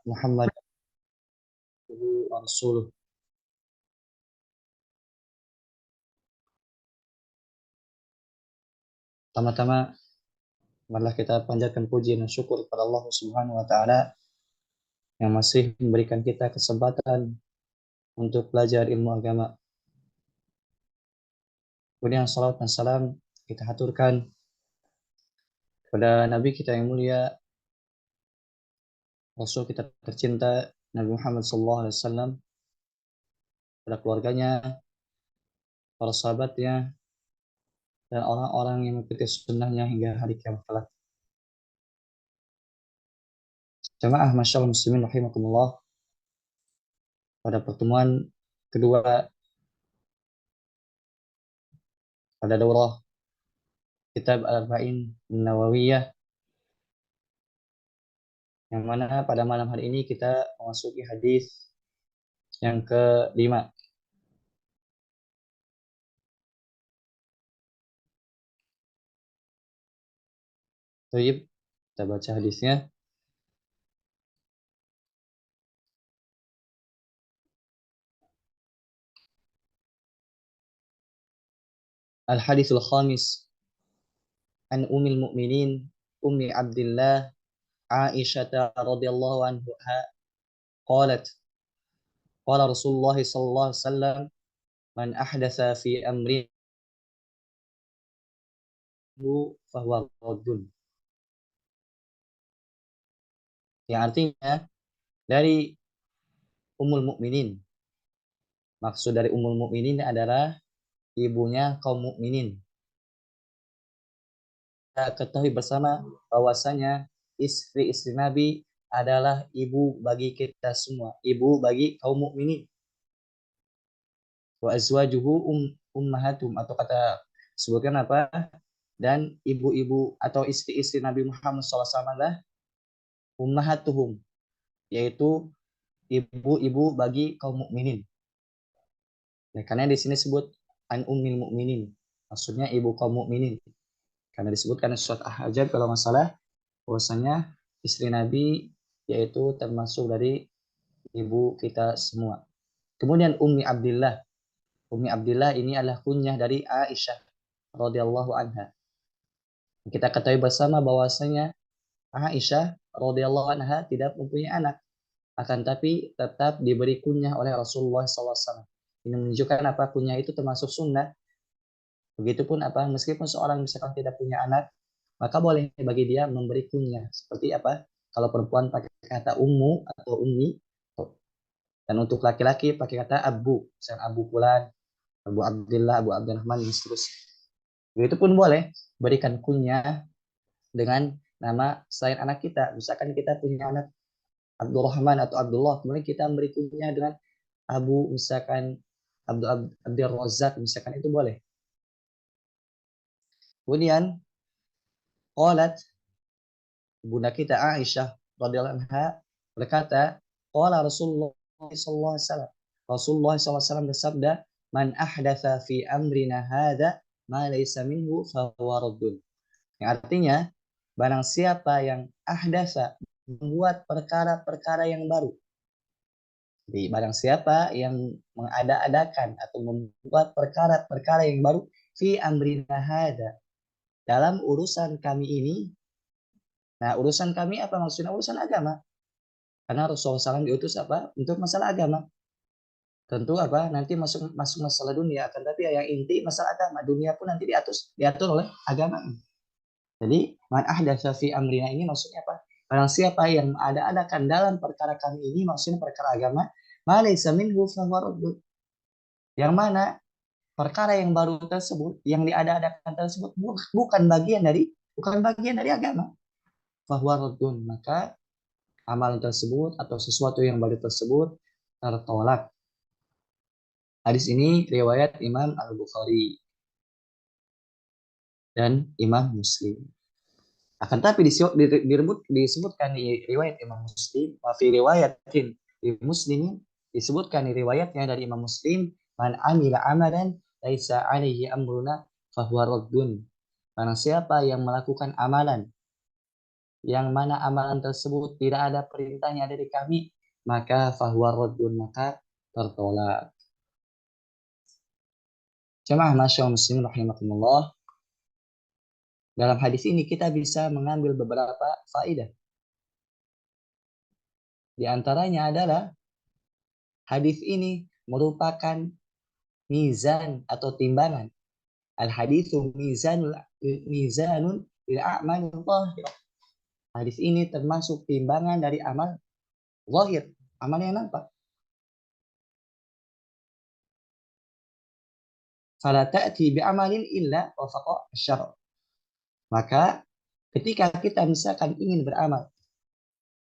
Muhammad wa rasuluh. Pertama-tama, marilah kita panjatkan puji dan syukur kepada Allah Subhanahu wa taala yang masih memberikan kita kesempatan untuk belajar ilmu agama. Kemudian salawat dan salam kita haturkan kepada Nabi kita yang mulia, Rasul kita tercinta, Nabi Muhammad SAW, pada keluarganya, para sahabatnya, dan orang-orang yang mengikuti sunnahnya hingga hari kiamat kelak. Jamaah masyaallah muslimin rahimakumullah, pada pertemuan kedua pada daurah kitab Al-Arba'in Nawawiyah, yang mana pada malam hari ini kita memasuki hadis yang ke-5. Baik, kita baca hadisnya. Al-Hadithul Khamis an Ummil Mu'minin Ummi Abdillah Aisyah radhiyallahu anha qalat qala Rasulullah sallallahu alaihi wasallam man ahdatsa fi amrina fahuwa raddun. Yang artinya dari Ummul Mukminin. Maksud dari Ummul Mukminin adalah ibunya kaum mukminin. Kita ketahui bersama bahwasanya istri-istri Nabi adalah ibu bagi kita semua, ibu bagi kaum mukminin. Wa azwajuhu ummahatum, atau kata sebutkan apa? Dan ibu-ibu atau istri-istri Nabi Muhammad SAW adalah ummahatuhum, yaitu ibu-ibu bagi kaum mukminin. Nah, karena di sini sebut an ummil mukminin, maksudnya ibu kaum mukminin. Karena disebutkan surat Ahzab kalau nggak salah, bahwasanya istri Nabi yaitu termasuk dari ibu kita semua. Kemudian Ummi Abdillah. Ummi Abdillah ini adalah kunyah dari Aisyah radhiyallahu anha. Kita ketahui bersama bahwasanya Aisyah radhiyallahu anha tidak mempunyai anak, akan tapi tetap diberi kunyah oleh Rasulullah SAW. Ini menunjukkan apa, kunyah itu termasuk sunnah. Begitupun apa, meskipun seorang misalkan tidak punya anak, maka boleh bagi dia memberi kunyah. Seperti apa? Kalau perempuan pakai kata ummu atau ummi, dan untuk laki-laki pakai kata abu, misalnya Abu Fulan, Abu Abdullah, Abu Abdurrahman, dan seterusnya. Begitu pun boleh berikan kunyah dengan nama selain anak kita. Misalkan kita punya anak Abdurrahman atau Abdullah, kemudian kita memberi kunyah dengan Abu, misalkan Abdul Razak, misalkan, itu boleh. Kemudian qalat, bunda kita Aisyah radhiyallahu anha berkata, qala Rasulullah sallallahu alaihi wasallam, Rasulullah SAW bersabda, man ahdatsa fi amrina hadza ma laysa minhu fa huwa raddun. Yang artinya, barang siapa yang ahdatsa, membuat perkara-perkara yang baru. Jadi barang siapa yang mengada-adakan atau membuat perkara-perkara yang baru fi amrina hadza, dalam urusan kami ini. Nah, urusan kami apa maksudnya? Urusan agama. Karena Rasulullah SAW diutus apa? Untuk masalah agama. Tentu apa? Nanti masuk masalah dunia, akan tapi yang inti masalah agama. Dunia pun nanti diatur oleh agama. Jadi, man ahdatsa fi amrina ini maksudnya apa? Barang siapa yang ada-adakan dalam perkara kami ini, maksudnya perkara agama, ma laysa minhu fahuwa raddun. Yang mana perkara yang baru tersebut, yang diada-adakan tersebut bukan bagian dari agama. Fahuwa raddun, maka amalan tersebut atau sesuatu yang baru tersebut tertolak. Hadis ini riwayat Imam Al-Bukhari dan Imam Muslim. Akan tapi disebutkan di riwayat Imam Muslim, fi riwayatin di Muslim, disebutkan di riwayatnya dari Imam Muslim, man amila amalan laisa alaihi amruna fahuwa raddun. Barang siapa yang melakukan amalan yang mana amalan tersebut tidak ada perintahnya dari kami, maka fahuwa raddun, maka tertolak. Jemaah masyaallah muslimin rahimakumullah. Dalam hadis ini kita bisa mengambil beberapa faedah. Di antaranya adalah hadis ini merupakan mizan atau timbangan. Al-haditsu mizanun lil a'malil zahirah. Hadis ini termasuk timbangan dari amal zahir, amal yang nampak. Fala ta'ti bi'amalin illa wafaqa syara'. Maka ketika kita misalkan ingin beramal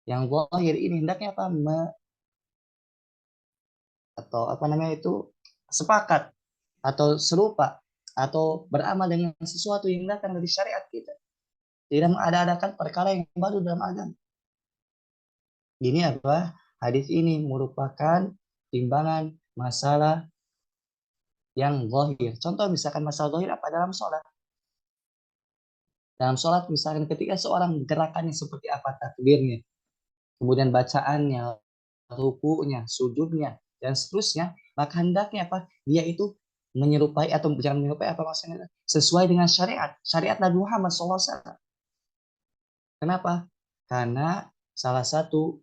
yang zahir ini hendaknya apa? Atau apa namanya itu sepakat atau serupa atau beramal dengan sesuatu yang datang dari syariat kita. Tidak mengada-adakan perkara yang baru dalam agama. Ini apa? Hadis ini merupakan timbangan masalah yang zahir. Contoh misalkan masalah zahir apa dalam sholat. Dalam sholat misalkan ketika seorang gerakannya seperti apa, takbirnya, kemudian bacaannya, rukunya, sujudnya, dan seterusnya, maka hendaknya apa? Dia itu menyerupai atau jangan menyerupai apa maksudnya? Sesuai dengan syariat. Syariat Nabi Muhammad SAW. Kenapa? Karena salah satu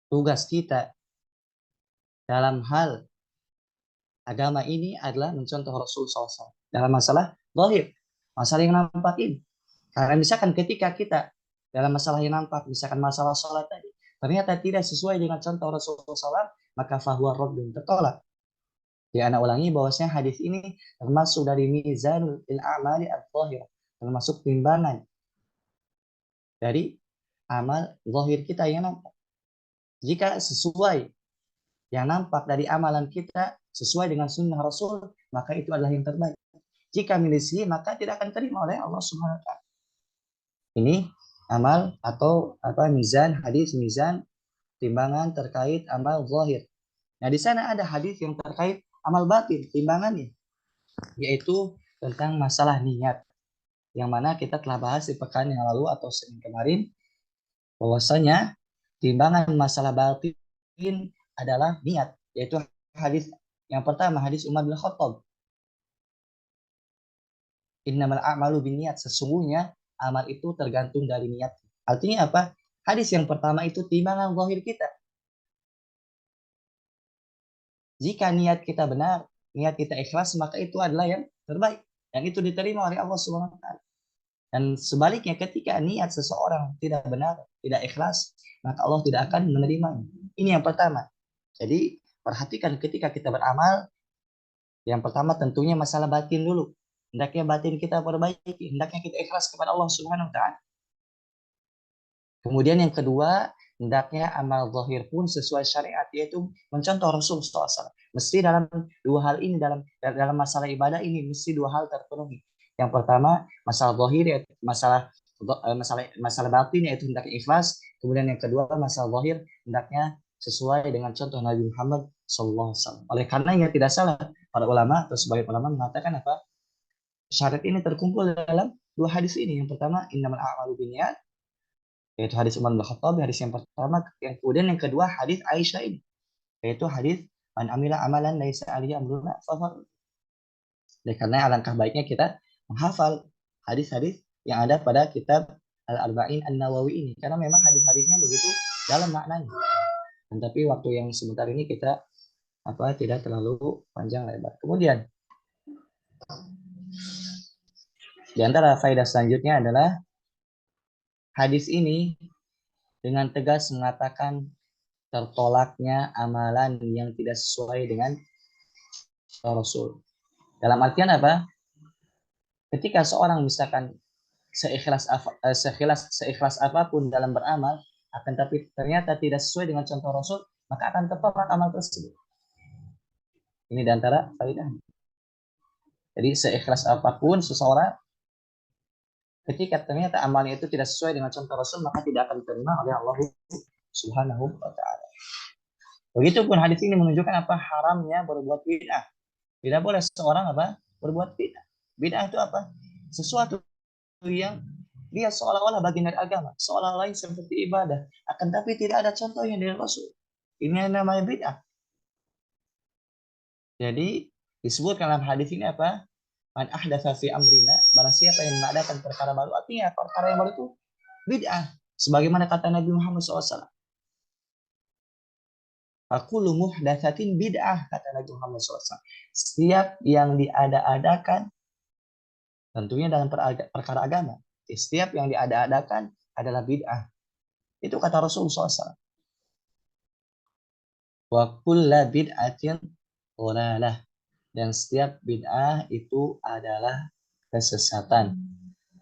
tugas kita dalam hal agama ini adalah mencontoh Rasul SAW. Dalam masalah zahir, masalah yang nampak ini. Karena misalkan ketika kita dalam masalah yang nampak, misalkan masalah sholat tadi, ternyata tidak sesuai dengan contoh Rasulullah SAW, maka fahuwa raddun, tertolak. Ya, anak ulangi bahwasanya hadis ini termasuk dari mizanul a'mali al-zahir, termasuk timbangan dari amal zahir kita yang nampak. Jika sesuai yang nampak dari amalan kita sesuai dengan sunnah Rasul, maka itu adalah yang terbaik. Jika milisi, maka tidak akan terima oleh Allah Subhanahu wa taala. Ini amal atau apa mizan, hadis mizan timbangan terkait amal zahir. Nah, di sana ada hadis yang terkait amal batin, timbangannya, yaitu tentang masalah niat. Yang mana kita telah bahas di pekan yang lalu atau Senin kemarin, bahwasanya timbangan masalah batin adalah niat, yaitu hadis yang pertama, hadis Umar bin Khattab. Innamal a'malu binniat, sesungguhnya amal itu tergantung dari niat. Artinya apa? Hadis yang pertama itu timbangan zahir kita. Jika niat kita benar, niat kita ikhlas, maka itu adalah yang terbaik. Dan itu diterima oleh Allah Subhanahu wa taala. Dan sebaliknya ketika niat seseorang tidak benar, tidak ikhlas, maka Allah tidak akan menerimanya. Ini yang pertama. Jadi perhatikan ketika kita beramal, yang pertama tentunya masalah batin dulu. Hendaknya batin kita perbaiki, hendaknya kita ikhlas kepada Allah Subhanahu wa taala. Kemudian yang kedua, hendaknya amal zahir pun sesuai syariat, yaitu mencontoh Rasul SAW. Mesti dalam dua hal ini, dalam masalah ibadah ini, mesti dua hal terpenuhi. Yang pertama, masalah zahir, yaitu masalah batin, yaitu hendaknya ikhlas. Kemudian yang kedua, masalah zahir, hendaknya sesuai dengan contoh Nabi Muhammad SAW. Oleh karenanya tidak salah para ulama atau sebagian ulama mengatakan apa? Syarat ini terkumpul dalam dua hadis ini. Yang pertama, innamal a'malu binniyat, yaitu hadis Umar bin Khattab, hadis yang pertama. Yang kemudian yang kedua hadis Aisyah ini, yaitu hadis man amila amalan laisa alaihi amruna fahuwa. Karena alangkah baiknya kita menghafal hadis-hadis yang ada pada kitab Al-Arba'in An-Nawawi ini, karena memang hadis-hadisnya begitu dalam maknanya. Dan tapi waktu yang sebentar ini kita tidak terlalu panjang lebar. Kemudian di antara faedah selanjutnya adalah hadis ini dengan tegas mengatakan tertolaknya amalan yang tidak sesuai dengan Rasul. Dalam artian apa? Ketika seorang misalkan seikhlas apapun dalam beramal, akan tapi ternyata tidak sesuai dengan contoh Rasul, maka akan tertolak amal tersebut. Ini di antara faedah. Jadi seikhlas apapun seseorang, ketika ternyata amalnya itu tidak sesuai dengan contoh Rasul, maka tidak akan diterima oleh Allah Subhanahu wa taala. Begitupun hadis ini menunjukkan apa? Haramnya berbuat bid'ah. Tidak boleh seorang berbuat bid'ah. Bid'ah itu apa? Sesuatu yang dia seolah-olah bagian dari agama, seolah-olah seperti ibadah, akan tapi tidak ada contohnya dari Rasul. Ini yang namanya bid'ah. Jadi disebutkan dalam hadis ini apa? Man ahdatsa fi amrina, barang siapa yang mengadakan perkara baru, artinya perkara yang baru itu bid'ah. Sebagaimana kata Nabi Muhammad SAW. Kullu muhdatsatin bid'ah, kata Nabi Muhammad SAW. Setiap yang diada-adakan, tentunya dalam perkara agama, setiap yang diada-adakan adalah bid'ah. Itu kata Rasulullah SAW. Wa kullu bid'atin dhalalah, dan setiap bid'ah itu adalah kesesatan.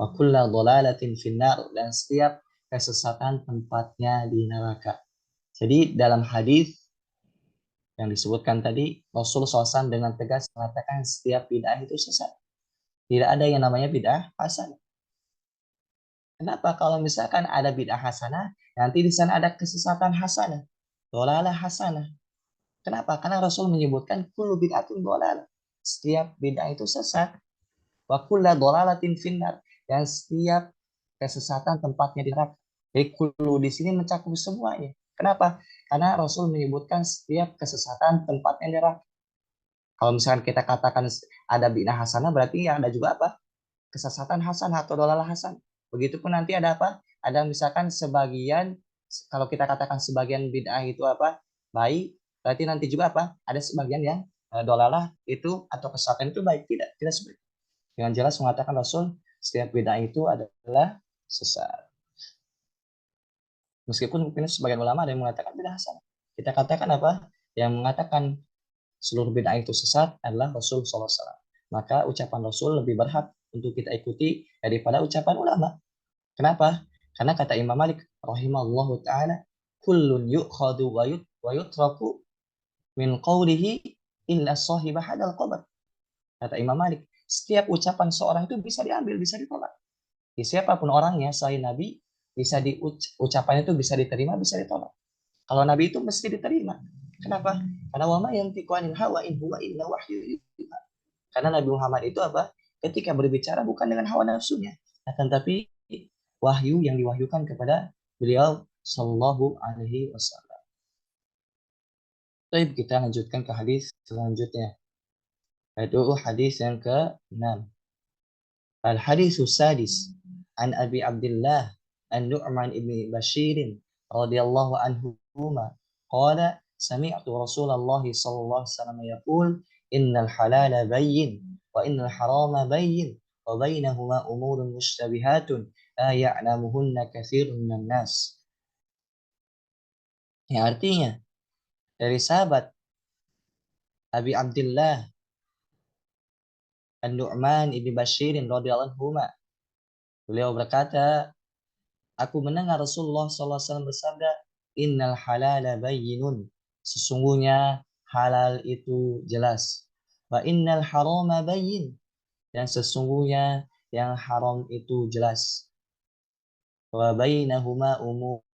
Wa kullu dhalalatin finnar, dan setiap kesesatan tempatnya di neraka. Jadi dalam hadis yang disebutkan tadi, Rasulullah SAW dengan tegas mengatakan setiap bid'ah itu sesat. Tidak ada yang namanya bid'ah hasanah. Kenapa? Kalau misalkan ada bid'ah hasanah, nanti di sana ada kesesatan hasanah, dhalalah hasanah. Kenapa? Karena Rasul menyebutkan kullu bid'atin dhalalah. Setiap bid'ah itu sesat. Wa kullu dhalalatin finnar, dan setiap kesesatan tempatnya di neraka. Jadi kullu di sini mencakup semuanya. Kenapa? Karena Rasul menyebutkan setiap kesesatan tempatnya di neraka. Kalau misalkan kita katakan ada bid'ah hasanah, berarti ada juga apa? Kesesatan hasanah atau dhalalah hasanah. Begitupun nanti ada apa? Ada misalkan sebagian, kalau kita katakan sebagian bid'ah itu apa? Baik, berarti nanti juga apa? Ada sebagian yang dhalalah itu atau kesesatan itu baik. Tidak seperti itu. Dengan jelas mengatakan Rasul setiap bid'ah itu adalah sesat. Meskipun mungkin sebagian ulama ada yang mengatakan bid'ah hasanah. Kita katakan apa? Yang mengatakan seluruh bid'ah itu sesat adalah Rasul SAW. Maka ucapan Rasul lebih berhak untuk kita ikuti daripada ucapan ulama. Kenapa? Karena kata Imam Malik rahimallahu taala, kullun yu'khadu wa yutraku min qawlihi illa sahibah hadal qabr. Kata Imam Malik, setiap ucapan seorang itu bisa diambil, bisa ditolak. Di siapapun orangnya, selain Nabi, bisa ucapannya itu bisa diterima, bisa ditolak. Kalau Nabi itu mesti diterima. Kenapa? Karena wa ma yantiqu anil hawa in huwa illa wahyu. Karena Nabi Muhammad itu apa? Ketika berbicara bukan dengan hawa nafsunya, akan tapi wahyu yang diwahyukan kepada beliau sallallahu alaihi wasallam. Baik, kita lanjutkan ke hadis selanjutnya. Yaitu hadis yang ke-6. Al-haditsus sadis an Abi Abdullah An-Nu'man ibn Bashir radhiyallahu anhuma qala sami'tu Rasulullah sallallahu alaihi wasallam yaqul innal halala bayyin wa innal harama bayyin wa bainahuma umurun mushtabihatun la ya'lamuhunna katsirun minan nas. Yang artinya dari sahabat Abi Abdullah An-Nu'man ibn Bashir radhiyallahu anhuma, beliau berkata, aku mendengar Rasulullah SAW bersabda, innal halala bayyinun, sesungguhnya halal itu jelas. Wa innal harama bayyin, dan sesungguhnya yang haram itu jelas. Wa bainahuma umurun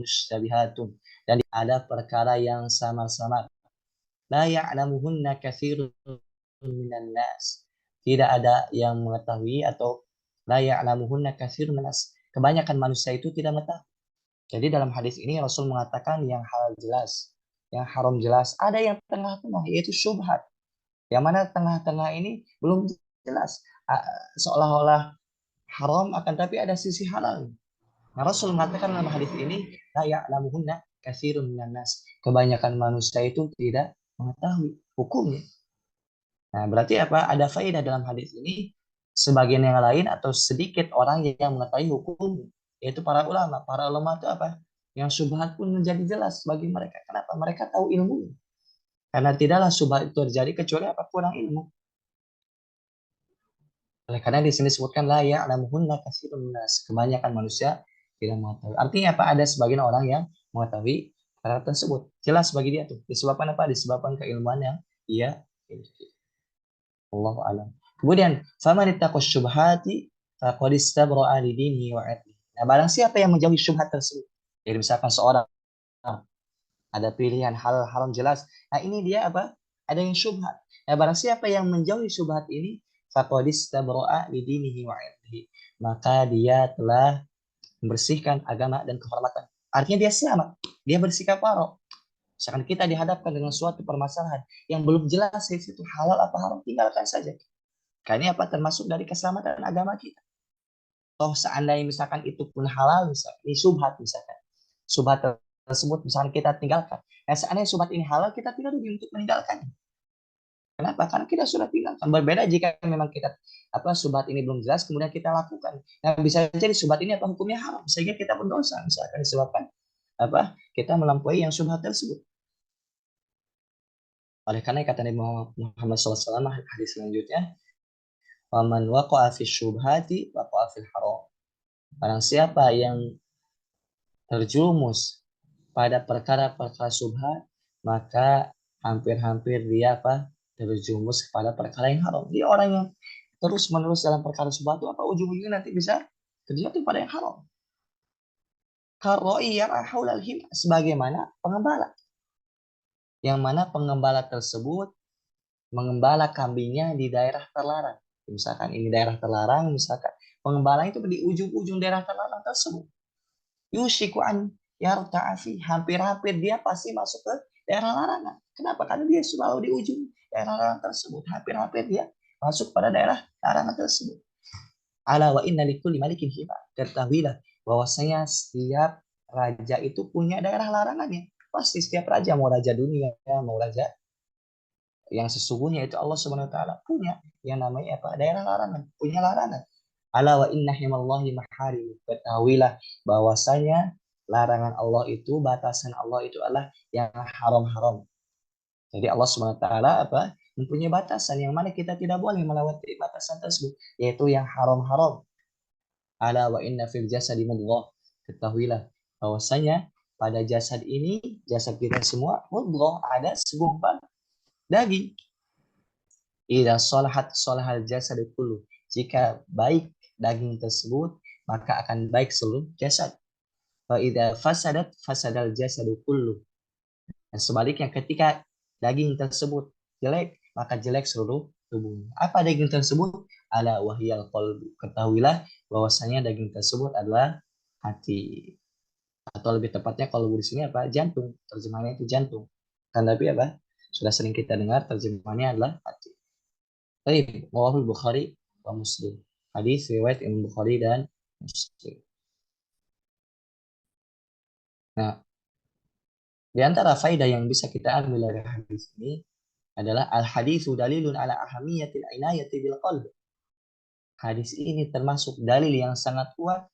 mushtabihatun, dan ada perkara yang samar-samar. La ya'lamuhunna katsirun minan nas. Tidak ada yang mengetahui, atau la ya'lamuhunna katsirun minan nas. Kebanyakan manusia itu tidak mengetahui. Jadi dalam hadis ini Rasul mengatakan yang halal jelas, yang haram jelas, ada yang tengah-tengah yaitu syubhat. Yang mana tengah-tengah ini belum jelas. Seolah-olah haram akan tapi ada sisi halal. Nah, Rasul mengatakan dalam hadis ini la ya'lamuhunna katsirun minan nas. Kebanyakan manusia itu tidak mengetahui hukumnya. Nah, berarti apa? Ada faedah dalam hadis ini. Sebagian yang lain atau sedikit orang yang mengetahui hukum, yaitu para ulama. Para ulama itu apa? Yang syubhat pun menjadi jelas bagi mereka. Kenapa? Mereka tahu ilmu. Karena tidaklah syubhat itu terjadi kecuali apa? Kurang ilmu. Oleh karena di sini disebutkan la ya'lamuhunna katsirun nas. Kebanyakan manusia tidak mengetahui. Artinya apa? Ada sebagian orang yang mengetahui perkara tersebut. Jelas bagi dia tuh. Disebabkan apa? Disebabkan keilmuan yang ia miliki. Allahu a'lam. Kemudian, faman ittaqa syubhati faqad istabra'a li dinihi wa 'irdihi. Nah, barang siapa yang menjauhi syubhat tersebut. Jadi misalkan seorang ada pilihan halal haram jelas. Nah, ini dia apa? Ada yang syubhat. Nah, barang siapa yang menjauhi syubhat ini, faqad istabra'a lidinihi wa 'irdihi. Maka dia telah membersihkan agama dan kehormatan. Artinya dia selamat. Dia bersikap waro. Misalkan kita dihadapkan dengan suatu permasalahan yang belum jelas itu halal apa haram, tinggalkan saja. Karena ini apa? Termasuk dari keselamatan agama kita. Toh seandainya misalkan itu pun halal, misalkan ini subhat misalkan. Subhat tersebut misalkan kita tinggalkan. Nah, seandainya subhat ini halal, kita tidak rugi untuk meninggalkannya. Kenapa? Karena kita sudah tinggalkan. Berbeda jika memang kita subhat ini belum jelas, kemudian kita lakukan. Nah, bisa jadi subhat ini hukumnya haram, sehingga kita berdosa misalkan disebabkan kita melampaui yang subhat tersebut. Oleh karena kata Nabi Muhammad SAW hadis selanjutnya, "Waman waqa'a fi syubhati waqa'a fil haram." Barang siapa yang terjumus pada perkara-perkara subhat, maka hampir-hampir dia terjumus kepada perkara yang haram. Dia orang yang terus menerus dalam perkara subhat itu ujung-ujungnya nanti bisa terjatuh pada yang haram. Karoi yang haulal him, sebagaimana pengembala, yang mana pengembala tersebut mengembala kambingnya di daerah terlarang. Misalkan ini daerah terlarang, misalkan pengembala itu di ujung-ujung daerah terlarang tersebut. Yushiku an yarta'afi, hampir-hampir dia pasti masuk ke daerah larangan. Kenapa? Karena dia selalu di ujung daerah larangan tersebut. Hampir-hampir dia masuk pada daerah larangan tersebut. Ala wa inna likulli malikin hima. Ketahuilah bahwasanya setiap raja itu punya daerah larangannya. Pasti setiap raja, mau raja dunia, mau raja yang sesungguhnya itu Allah Subhanahu wa taala punya yang namanya daerah larangan, punya larangan. Ala wa inna himallahi maharim. Ketahuilah bahwasanya larangan Allah itu, batasan Allah itu adalah yang haram-haram. Jadi Allah Subhanahu wa taala mempunyai batasan yang mana kita tidak boleh melewati batasan tersebut, yaitu yang haram-haram. Ala wa inna fil jasadi mudghah. Ketahuilah bahwasanya pada jasad ini, jasad kita semua mudghah, ada segumpal daging. Idza salahat salahal jasad kullu. Jika baik daging tersebut, maka akan baik seluruh jasad. Wa idza fasadat fasadal jasad kullu. Dan sebaliknya ketika daging tersebut jelek, maka jelek seluruh tubuh. Apa daging tersebut? Ala wahyal qalbu. Ketahuilah bahwasanya daging tersebut adalah hati. Atau lebih tepatnya kalau di sini jantung. Terjemahannya itu jantung. Kan tapi sudah sering kita dengar terjemahannya adalah hati. Baik, Rawahul Bukhari wa Muslim. Hadis riwayat Imam Bukhari dan Muslim. Nah, di antara faedah yang bisa kita ambil dari hadis ini adalah al-haditsu dalilun ala ahamiyatil inayati bil qalb. Hadis ini termasuk dalil yang sangat kuat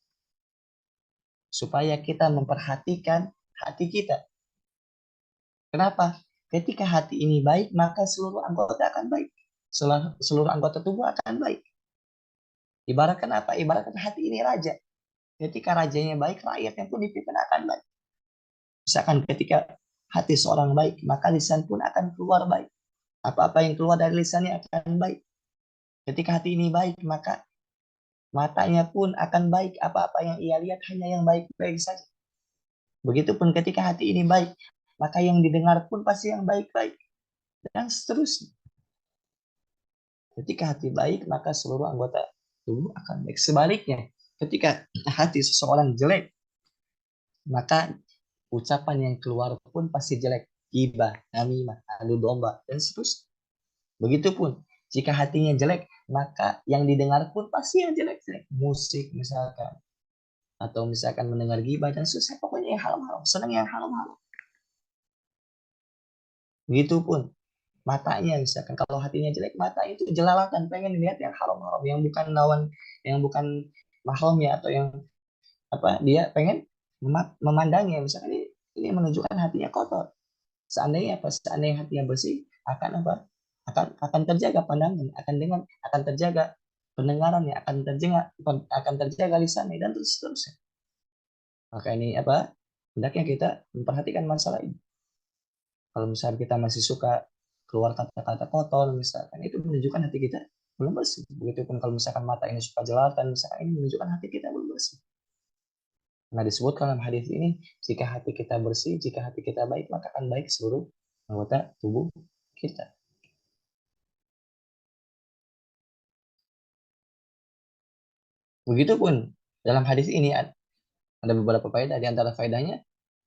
supaya kita memperhatikan hati kita. Kenapa? Ketika hati ini baik, maka seluruh anggota akan baik. Seluruh anggota tubuh akan baik. Ibaratkan Ibaratkan hati ini raja. Ketika rajanya baik, rakyatnya pun dipimpin akan baik. Misalkan ketika hati seorang baik, maka lisan pun akan keluar baik. Apa-apa yang keluar dari lisannya akan baik. Ketika hati ini baik, maka matanya pun akan baik. Apa-apa yang ia lihat hanya yang baik-baik saja. Begitupun ketika hati ini baik, maka yang didengar pun pasti yang baik-baik. Dan seterusnya. Ketika hati baik, maka seluruh anggota tubuh akan baik. Sebaliknya, ketika hati seseorang jelek, maka ucapan yang keluar pun pasti jelek. Gibah, namimah, adu domba, dan seterusnya. Begitupun, jika hatinya jelek, maka yang didengar pun pasti yang jelek-jelek. Musik misalkan, atau misalkan mendengar gibah dan seterusnya. Pokoknya yang haram-haram, senang yang haram-haram. Begitupun, matanya misalkan kalau hatinya jelek, mata itu jelalatan, pengen lihat yang haram-haram, yang bukan lawan, yang bukan mahramnya, atau yang dia pengen memandangnya. Misalkan ini menunjukkan hatinya kotor. Seandainya hatinya bersih, akan terjaga pandangan, akan terjaga pendengarannya, akan terjaga lisannya, dan terus seterusnya. Maka ini hendaknya kita memperhatikan masalah ini. Kalau misalnya kita masih suka keluar kata-kata kotor misalkan, itu menunjukkan hati kita belum bersih. Begitupun kalau misalkan mata ini suka jelalatan misalkan, ini menunjukkan hati kita belum bersih. Nah, disebutkan dalam hadis ini, jika hati kita bersih, jika hati kita baik, maka akan baik seluruh anggota tubuh kita. Begitupun dalam hadis ini ada beberapa faedah. Di antara faedahnya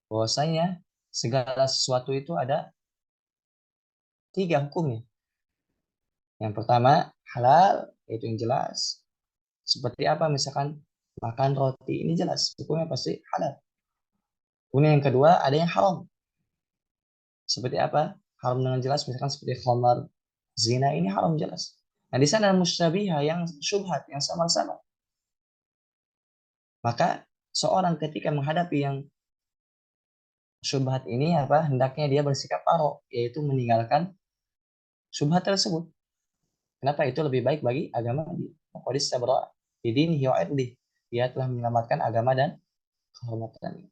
bahwasanya segala sesuatu itu ada tiga hukumnya. Yang pertama halal, yaitu yang jelas. Seperti apa misalkan makan roti, ini jelas hukumnya pasti halal. Kemudian yang kedua ada yang haram. Seperti apa? Haram dengan jelas misalkan seperti khamar, zina, ini haram jelas. Nah, di sana musyabihah yang syubhat yang sama-sama. Maka seorang ketika menghadapi yang syubhat ini apa? Hendaknya dia bersikap paro, yaitu meninggalkan syubhat tersebut. Kenapa itu lebih baik bagi agama dia? Qadis sabra bidinihi wa irdihi. Dia telah menyelamatkan agama dan kehormatannya.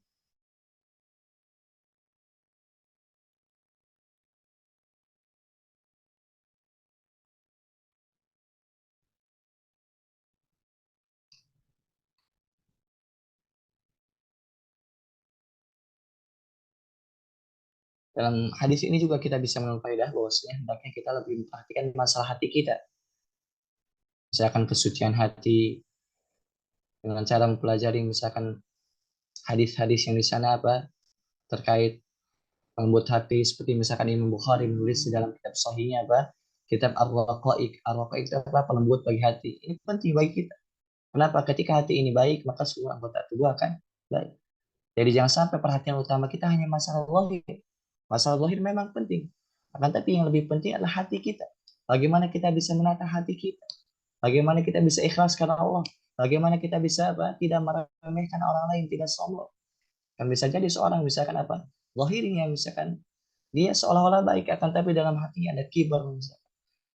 Dalam hadis ini juga kita bisa mengambil faedah bahwasanya hendaknya kita lebih memperhatikan masalah hati kita. Misalkan kesucian hati dengan cara mempelajari misalkan hadis-hadis yang di sana apa terkait lembut hati seperti misalkan Imam Bukhari menulis di dalam kitab sahihnya apa kitab Ar-Raqaiq. Ar-Raqaiq itu apa pelembut bagi hati. Ini penting bagi kita. Kenapa? Ketika hati ini baik maka seluruh anggota tubuh akan baik. Jadi jangan sampai perhatian utama kita hanya masalah zahir. Masalah zahir memang penting. Akan tapi yang lebih penting adalah hati kita. Bagaimana kita bisa menata hati kita? Bagaimana kita bisa ikhlas karena Allah? Bagaimana kita bisa apa? Tidak meremehkan orang lain, tidak sombong. Kan bisa jadi seorang misalkan apa? Zahirnya misalkan dia seolah-olah baik akan tapi dalam hatinya ada kibar misalkan.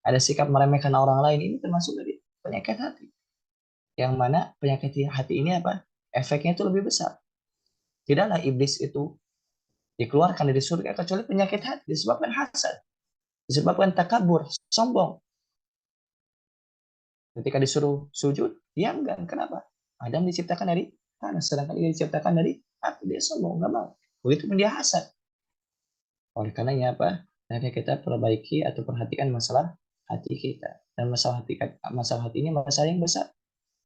Ada sikap meremehkan orang lain, ini termasuk dari penyakit hati. Yang mana penyakit hati ini apa? Efeknya itu lebih besar. Tidaklah iblis itu dikeluarkan dari surga kecuali penyakit hati disebabkan hasad, disebabkan takabur, sombong. Ketika disuruh sujud, dia enggak. Kenapa? Adam diciptakan dari tanah, sedangkan dia diciptakan dari api. Dia sombong, enggak mau. Begitu pun dia hasad. Oleh karenanya apa? Nanti kita perbaiki atau perhatikan masalah hati kita. Dan masalah hati ini masalah yang besar.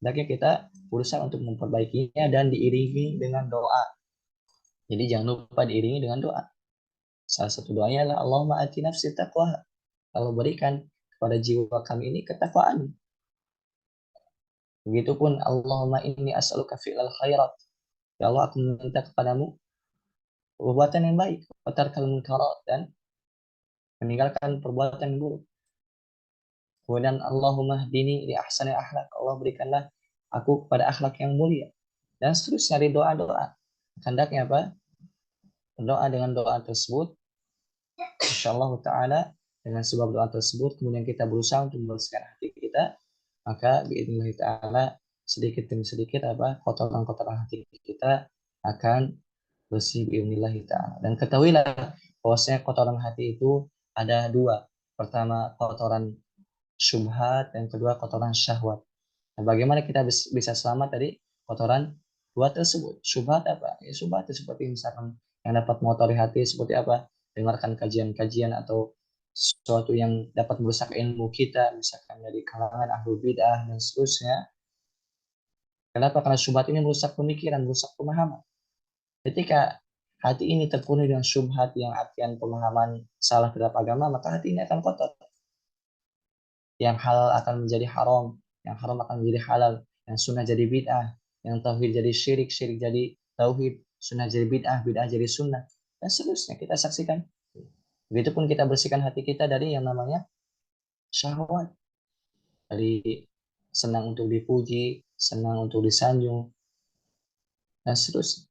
Hendaknya kita berusaha untuk memperbaikinya dan diiringi dengan doa. Jadi jangan lupa diiringi dengan doa. Salah satu doanya adalah Allahumma ati nafsi taqwa. Allah berikan kepada jiwa kami ini ketakwaan. Begitupun Allahumma inni as'aluka fi'lal khairat. Ya Allah, aku meminta kepadamu perbuatan yang baik, watarkal munkarat, dan meninggalkan perbuatan yang buruk. Kemudian Allahumma hdini li ahsani akhlak. Allah berikanlah aku kepada akhlak yang mulia. Dan seterusnya dari doa-doa. Hendaknya apa? Berdoa dengan doa tersebut. InsyaAllah ta'ala dengan sebab doa tersebut. Kemudian kita berusaha untuk membersihkan hati kita. Maka biidznillah ta'ala sedikit demi sedikit apa kotoran-kotoran hati kita akan bersih biidznillah ta'ala. Dan ketahuilah bahwasanya kotoran hati itu ada dua. Pertama kotoran syubhat, dan kedua kotoran syahwat. Nah, bagaimana kita bisa selamat dari kotoran dua tersebut? Syubhat apa? Ya, syubhat itu seperti misalkan yang dapat mengotori hati seperti apa? Dengarkan kajian-kajian atau sesuatu yang dapat merusak ilmu kita, misalkan dari kalangan ahlul bidah dan seterusnya. Kenapa? Karena syubhat ini merusak pemikiran, merusak pemahaman. Ketika hati ini terpenuhi dengan syubhat yang artian pemahaman salah terhadap agama, maka hati ini akan kotor. Yang halal akan menjadi haram, yang haram akan menjadi halal, yang sunnah jadi bid'ah, yang tauhid jadi syirik, syirik jadi tauhid, sunnah jadi bid'ah, bid'ah jadi sunnah, dan seterusnya kita saksikan. Begitupun kita bersihkan hati kita dari yang namanya syahwat, dari senang untuk dipuji, senang untuk disanjung, dan seterusnya.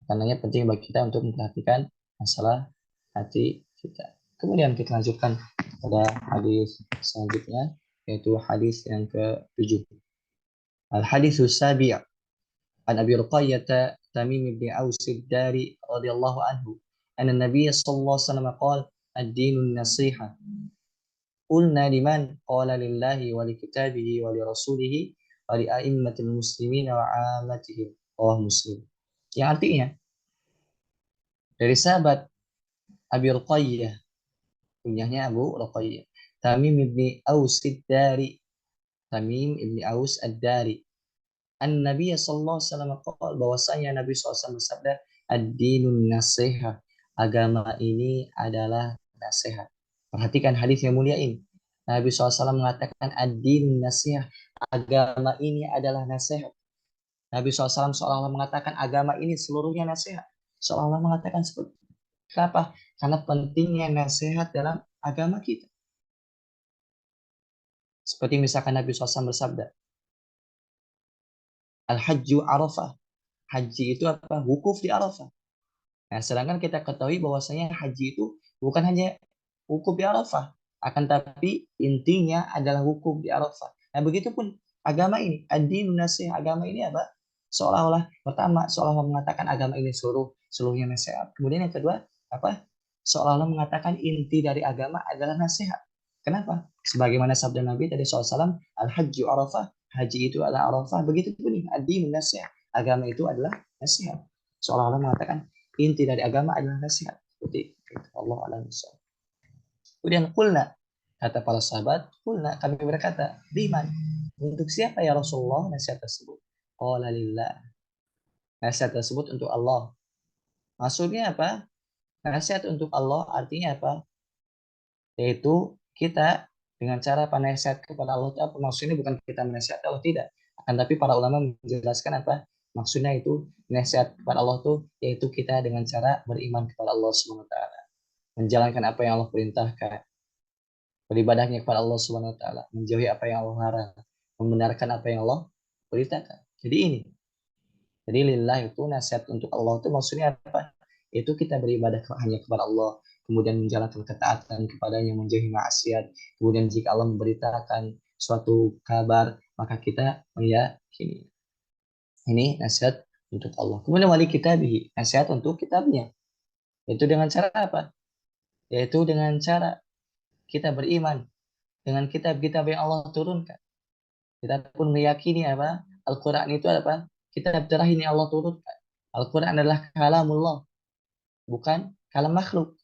Karenanya penting bagi kita untuk memperhatikan masalah hati kita. Kemudian kita lanjutkan pada hadis selanjutnya, yaitu hadis yang ke-7. Al-hadithu sabi' an Abi Ruqayyah Tamim bin Aus ad-Dari radhiyallahu anhu anna Nabiy sallallahu alaihi wasallam qala ad-dinu an-nasiha. Qulna liman? Qala lillahi wa li kitabihi wa li rasulihi wa li a'immatil muslimin wa 'ammatihim. Oh Muslim. Yang artinya dari sahabat Abi Ruqayyah, kunyahnya Abu Ruqayyah, Tamim bin Aus ad-Dari, Tamim ibni Aus ad-Dari. An-Nabi sallallahu alaihi wasallam qala, bahwasanya Nabi SAW bersabda, ad-dinun nasiha, agama ini adalah nasihat. Perhatikan hadis yang mulia ini. Nabi SAW mengatakan ad-dinun nasiha, agama ini adalah nasihat. Nabi SAW seolah-olah mengatakan agama ini seluruhnya nasihat. Seolah-olah mengatakan seperti apa? Karena pentingnya nasihat dalam agama kita. Seperti misalkan Nabi SAW bersabda, Al-Hajju Arafah. Haji itu apa? Wukuf di Arafah. Nah, sedangkan kita ketahui bahwasanya haji itu bukan hanya wukuf di Arafah, akan tapi intinya adalah wukuf di Arafah. Nah, begitupun agama ini, ad-din nasihat, agama ini apa? Seolah-olah pertama seolah-olah mengatakan agama ini seluruhnya nasihat. Kemudian yang kedua, apa? Seolah-olah mengatakan inti dari agama adalah nasihat. Kenapa? Sebagaimana sabda Nabi tadi SAW, al-hajju Arafah, haji itu adalah Arafah. Begitu pun ini, ad-din nasihat, agama itu adalah nasihat. Seolah-olah mengatakan inti dari agama adalah nasihat. Seperti itu. Allah alam. Kemudian kulna, kata para sahabat, kulna, kami berkata, liman, untuk siapa ya Rasulullah nasihat tersebut? Qala lillah. Nasihat tersebut untuk Allah. Maksudnya apa? Nasihat untuk Allah artinya apa? Yaitu kita dengan cara penasihat kepada Allah itu apa? Maksudnya bukan kita menasihat Allah, tidak. Akan tapi para ulama menjelaskan apa? Maksudnya itu nasihat kepada Allah itu yaitu kita dengan cara beriman kepada Allah Subhanahu wa taala, menjalankan apa yang Allah perintahkan, beribadahnya kepada Allah Subhanahu wa taala, menjauhi apa yang Allah larang, membenarkan apa yang Allah perintahkan. Jadi ini. Jadi lillah itu nasihat untuk Allah itu maksudnya apa? Itu kita beribadah hanya kepada Allah, kemudian menjalankan ketaatan kepadanya, menjauhi maksiat. Kemudian jika Allah memberitakan suatu kabar, maka kita meyakini. Ini nasihat untuk Allah. Kemudian wali kitabih, nasihat untuk kitabnya. Itu dengan cara apa? Yaitu dengan cara kita beriman dengan kitab-kitab yang Allah turunkan. Kita pun meyakini apa? Al-Quran itu apa? Kitab terakhir yang Allah turunkan. Al-Quran adalah kalamullah, bukan kalam makhluk.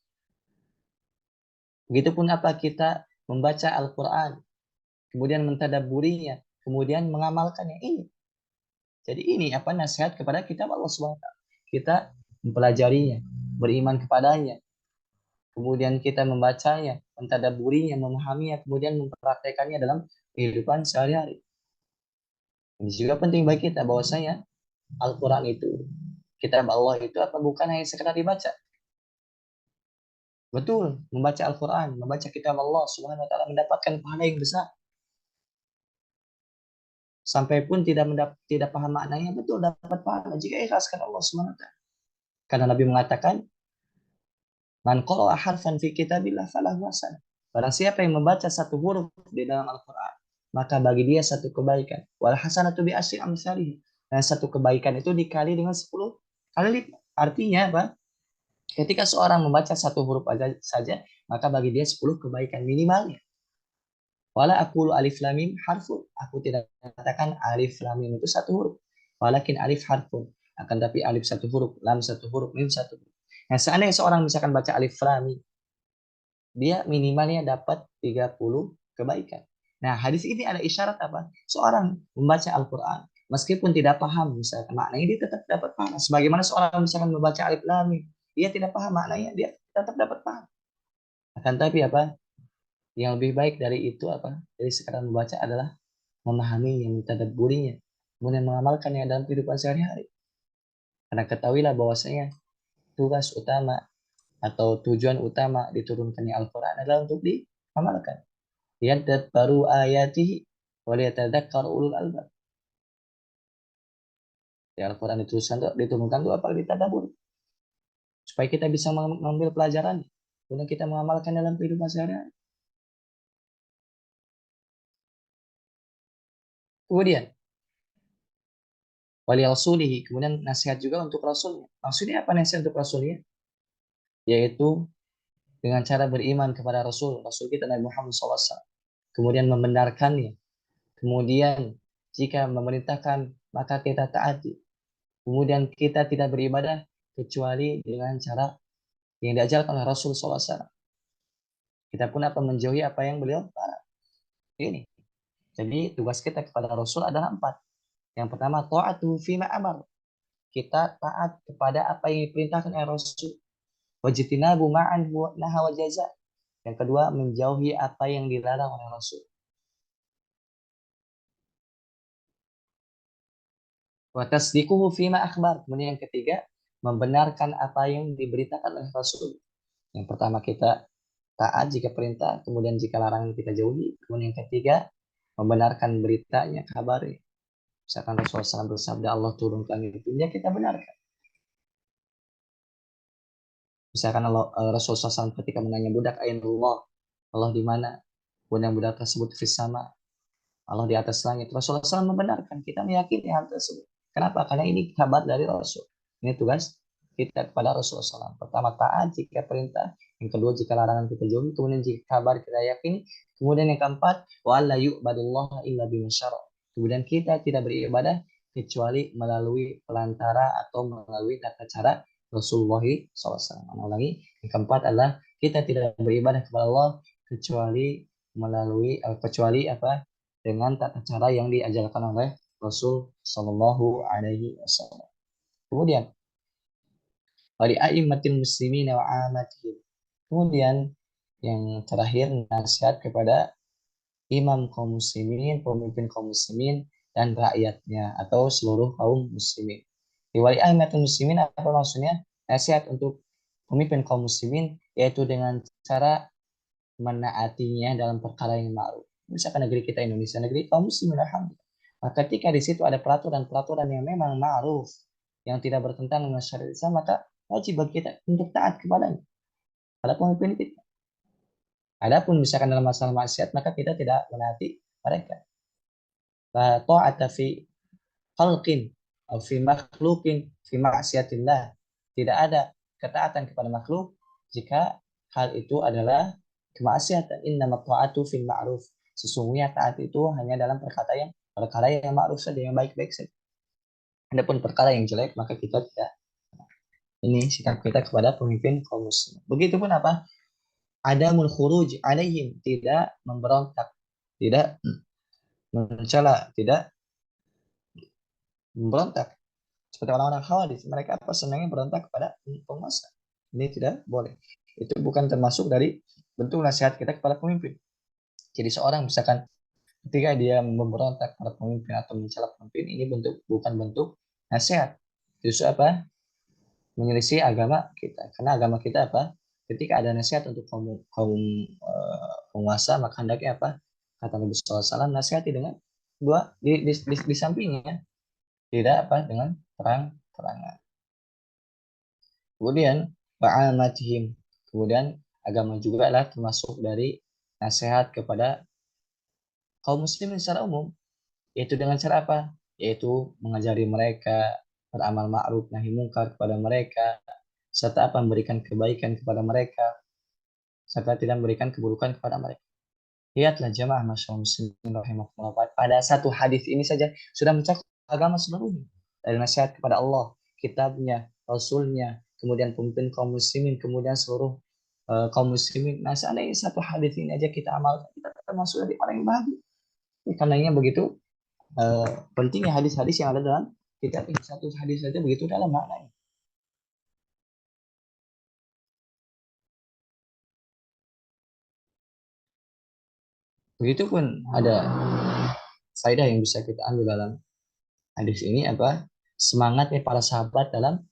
Begitupun apa kita membaca Al-Quran, kemudian mentadabburinya, kemudian mengamalkannya ini. Jadi ini apa nasihat kepada kitab Allah Subhanahu wa taala. Kita mempelajarinya, beriman kepadanya, kemudian kita membacanya, mentadabburinya, memahaminya, kemudian mempraktekannya dalam kehidupan sehari-hari. Ini juga penting bagi kita bahwasanya Al-Quran itu, kitab Allah itu apa bukan hanya sekedar dibaca. Betul, membaca Al-Quran, membaca kitab Allah Subhanahu wa taala mendapatkan pahala yang besar. Sampai pun tidak paham maknanya, betul dapat pahala jika ikhlaskan Allah Subhanahu wa taala. Karena Nabi mengatakan, "Man qara'a harfan fi kitabillah falahu hasanah." Barang siapa yang membaca satu huruf di dalam Al-Quran, maka bagi dia satu kebaikan. Wal hasanatu bi asyri amsalih. Dan satu kebaikan itu dikali dengan 10 kali lipat. Artinya apa? Ketika seorang membaca satu huruf saja, maka bagi dia 10 kebaikan minimalnya. Wala aqulu alif lam mim harfun. Aku tidak katakan alif lam mim itu satu huruf. Walakin alif harfun. Akan tapi alif satu huruf, lam satu huruf, mim satu huruf. Nah, seandainya seorang misalkan baca alif lam mim, dia minimalnya dapat 30 kebaikan. Nah, hadis ini ada isyarat apa? Seorang membaca Al-Quran, meskipun tidak paham misalkan maknanya, dia tetap dapat paham. Sebagaimana seorang misalkan membaca alif lam mim, dia tidak paham maknanya, dia tetap dapat paham. Akan tapi apa? Yang lebih baik dari itu apa? Dari sekadar membaca adalah memahaminya, mentadabburinya, kemudian mengamalkannya dalam kehidupan sehari-hari. Karena ketahuilah bahwasanya tugas utama atau tujuan utama diturunkannya Al-Quran adalah untuk diamalkan. Yadabbaru ayatihi wa liyatadzakkar ulul albab. Ya, Al-Quran diturunkan itu apa? Ditadabbur. Supaya kita bisa mengambil pelajaran, kemudian kita mengamalkan dalam kehidupan sehari-hari. Kemudian wali rasulihi, kemudian nasihat juga untuk rasulnya. Maksudnya apa nasihat untuk rasulnya? Yaitu dengan cara beriman kepada Rasul kita Nabi Muhammad SAW. Kemudian membenarkannya. Kemudian jika memerintahkan maka kita taati. Kemudian kita tidak beribadah kecuali dengan cara yang diajarkan oleh Rasul SAW. Kita pun apa menjauhi apa yang beliau larang. Ini. Jadi tugas kita kepada Rasul adalah 4. Yang pertama, ta'atu fima amar. Kita taat kepada apa yang diperintahkan oleh Rasul. Wajtinabu ma'an naha wa jaza. Yang kedua, menjauhi apa yang dilarang oleh Rasul. Wa tasdiquhu fima akhbar. Kemudian yang ketiga, membenarkan apa yang diberitakan oleh Rasul. Yang pertama, kita taat jika perintah, kemudian jika larangan kita jauhi. Kemudian yang ketiga, membenarkan beritanya, kabarnya. Misalkan Rasulullah SAW bersabda Allah turunkan itu, ya kita benarkan. Misalkan Rasulullah SAW ketika menanya budak, ayat Allah, Allah di mana? Kemudian budak tersebut fis sama, Allah di atas langit. Rasulullah SAW membenarkan, kita meyakini hal tersebut. Kenapa? Karena ini kabar dari Rasul. Ini tugas kita kepada Rasulullah SAW. Pertama, taat jika perintah. Yang kedua, jika larangan kita jauhi. Kemudian jika kabar kita yakini. Kemudian yang keempat, wa alla yu'badullah illa bimasyara. Kemudian kita tidak beribadah kecuali melalui pelantara atau melalui tata cara Rasulullah SAW. Ulangi, yang keempat adalah kita tidak beribadah kepada Allah kecuali melalui kecuali apa, dengan tata cara yang diajarkan oleh Rasul Shallallahu Alaihi Wasallam. Kemudian wali a'immatil muslimin wa amatihim. Kemudian yang terakhir, nasihat kepada imam kaum muslimin, pemimpin kaum muslimin dan rakyatnya atau seluruh kaum muslimin. Di wali a'immatil muslimin apa maksudnya? Nasihat untuk pemimpin kaum muslimin yaitu dengan cara menaatinya dalam perkara yang ma'ruf. Misalkan negeri kita Indonesia, negeri kaum muslimin, alhamdulillah. Maka ketika di situ ada peraturan-peraturan yang memang ma'ruf, yang tidak bertentangan dengan syariat Islam, maka wajib bagi kita untuk taat kepadanya, pada pemimpin kita. Adapun misalkan dalam masalah maksiat, maka kita tidak menaati mereka. La ta'ata fi khalqin atau fi makhluqin fi maksiatillah. Tidak ada ketaatan kepada makhluk jika hal itu adalah kemaksiatan. Innamat ta'atu fil ma'ruf. Sesungguhnya taat itu hanya dalam perkara yang ma'ruf saja, yang baik-baik saja. Adapun perkara yang jelek maka kita tidak. Ini sikap kita kepada pemimpin kaum muslim. Begitupun apa? Adamul khuruj alaihim, tidak memberontak, tidak mencela, tidak memberontak. Seperti orang-orang Khawarij, mereka apa senangnya berontak kepada penguasa. Ini tidak boleh. Itu bukan termasuk dari bentuk nasihat kita kepada pemimpin. Jadi seorang misalkan ketika dia memberontak pada pemimpin atau mencela pemimpin, ini bukan bentuk nasihat. Justru apa? Menyelisih agama kita. Karena agama kita apa? Ketika ada nasihat untuk kaum penguasa, maka hendaknya apa? Kata Nabi SAW, nasihati dengan dua di sampingnya, tidak apa dengan terang-terangan. Kemudian ba'amatihim. Kemudian agama juga adalah termasuk dari nasihat kepada kaum muslimin secara umum, yaitu dengan cara apa? Yaitu mengajari mereka beramal ma'ruf nahi mungkar kepada mereka, serta apa, memberikan kebaikan kepada mereka, serta tidak memberikan keburukan kepada mereka. Lihatlah jamaah masyaallah muslimin rahimahullah, pada satu hadis ini saja sudah mencakup agama seluruhnya. Dari nasihat kepada Allah, kitabnya, rasulnya, kemudian pemimpin kaum muslimin, kemudian seluruh kaum muslimin. Nah, seandainya satu hadis ini aja kita amalkan, kita termasuk dari orang yang bahagia. Karenanya begitu pentingnya hadis-hadis yang ada dalam kitab ini. Satu hadis saja begitu dalam maknanya. Begitupun ada faedah yang bisa kita ambil dalam hadis ini apa? Semangatnya para sahabat dalam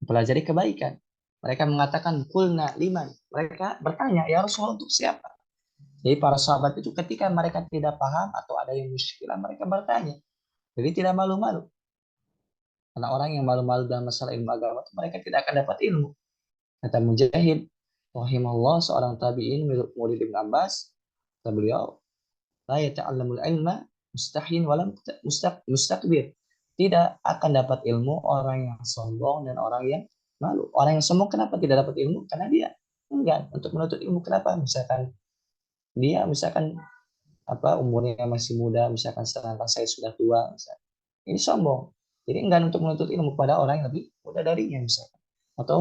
mempelajari kebaikan. Mereka mengatakan kulna liman. Mereka bertanya, ya Rasulullah, untuk siapa? Jadi para sahabat itu ketika mereka tidak paham atau ada yang muskilah, mereka bertanya. Jadi tidak malu-malu. Karena orang yang malu-malu dalam masalah ilmu agama, mereka tidak akan dapat ilmu. Kata Mujahid, rahimahullah, seorang tabi'in murid Ibn Abbas, kata beliau, la yata'allamul ilma mustahin walam mustakbir. Tidak akan dapat ilmu orang yang sombong dan orang yang malu. Orang yang sombong kenapa tidak dapat ilmu? Karena dia enggan untuk menuntut ilmu. Kenapa? Misalkan apa, umurnya masih muda, misalkan sedangkan saya sudah tua, misalkan. Ini sombong. Jadi enggan untuk menuntut ilmu pada orang yang lebih muda darinya, misalkan. Atau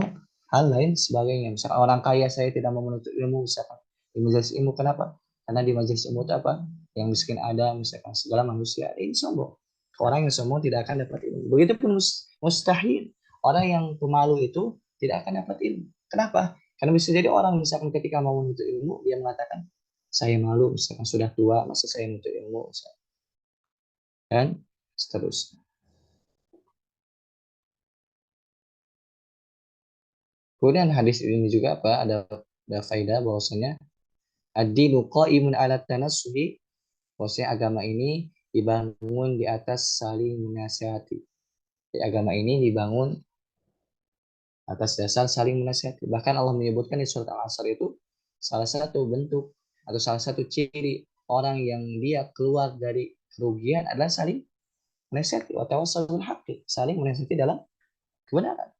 hal lain sebagainya. Misalkan orang kaya saya tidak mau menuntut ilmu, misalkan di majelis ilmu, kenapa? Karena di majelis ilmu itu apa? yang miskin ada, misalkan segala manusia, ini sombong. Orang yang sombong tidak akan dapat ilmu. Begitupun mustahil, orang yang pemalu itu tidak akan dapat ilmu. Kenapa? Karena bisa jadi orang misalkan ketika mau menuntut ilmu, dia mengatakan, saya malu, misalkan sudah tua, masa saya menuntut ilmu, misalkan. Dan seterusnya. Kemudian hadis ini juga apa? Ada faedah bahwasanya ad-dinu qa'imun 'ala tanassuhi, bahwasanya agama ini dibangun di atas saling menasihati. Jadi, agama ini dibangun atas dasar saling menasihati. Bahkan Allah menyebutkan di surat Al-Asr itu salah satu bentuk atau salah satu ciri orang yang dia keluar dari kerugian adalah saling menasihati. Wa tawassalul haqqi, saling menasihati dalam kebenaran.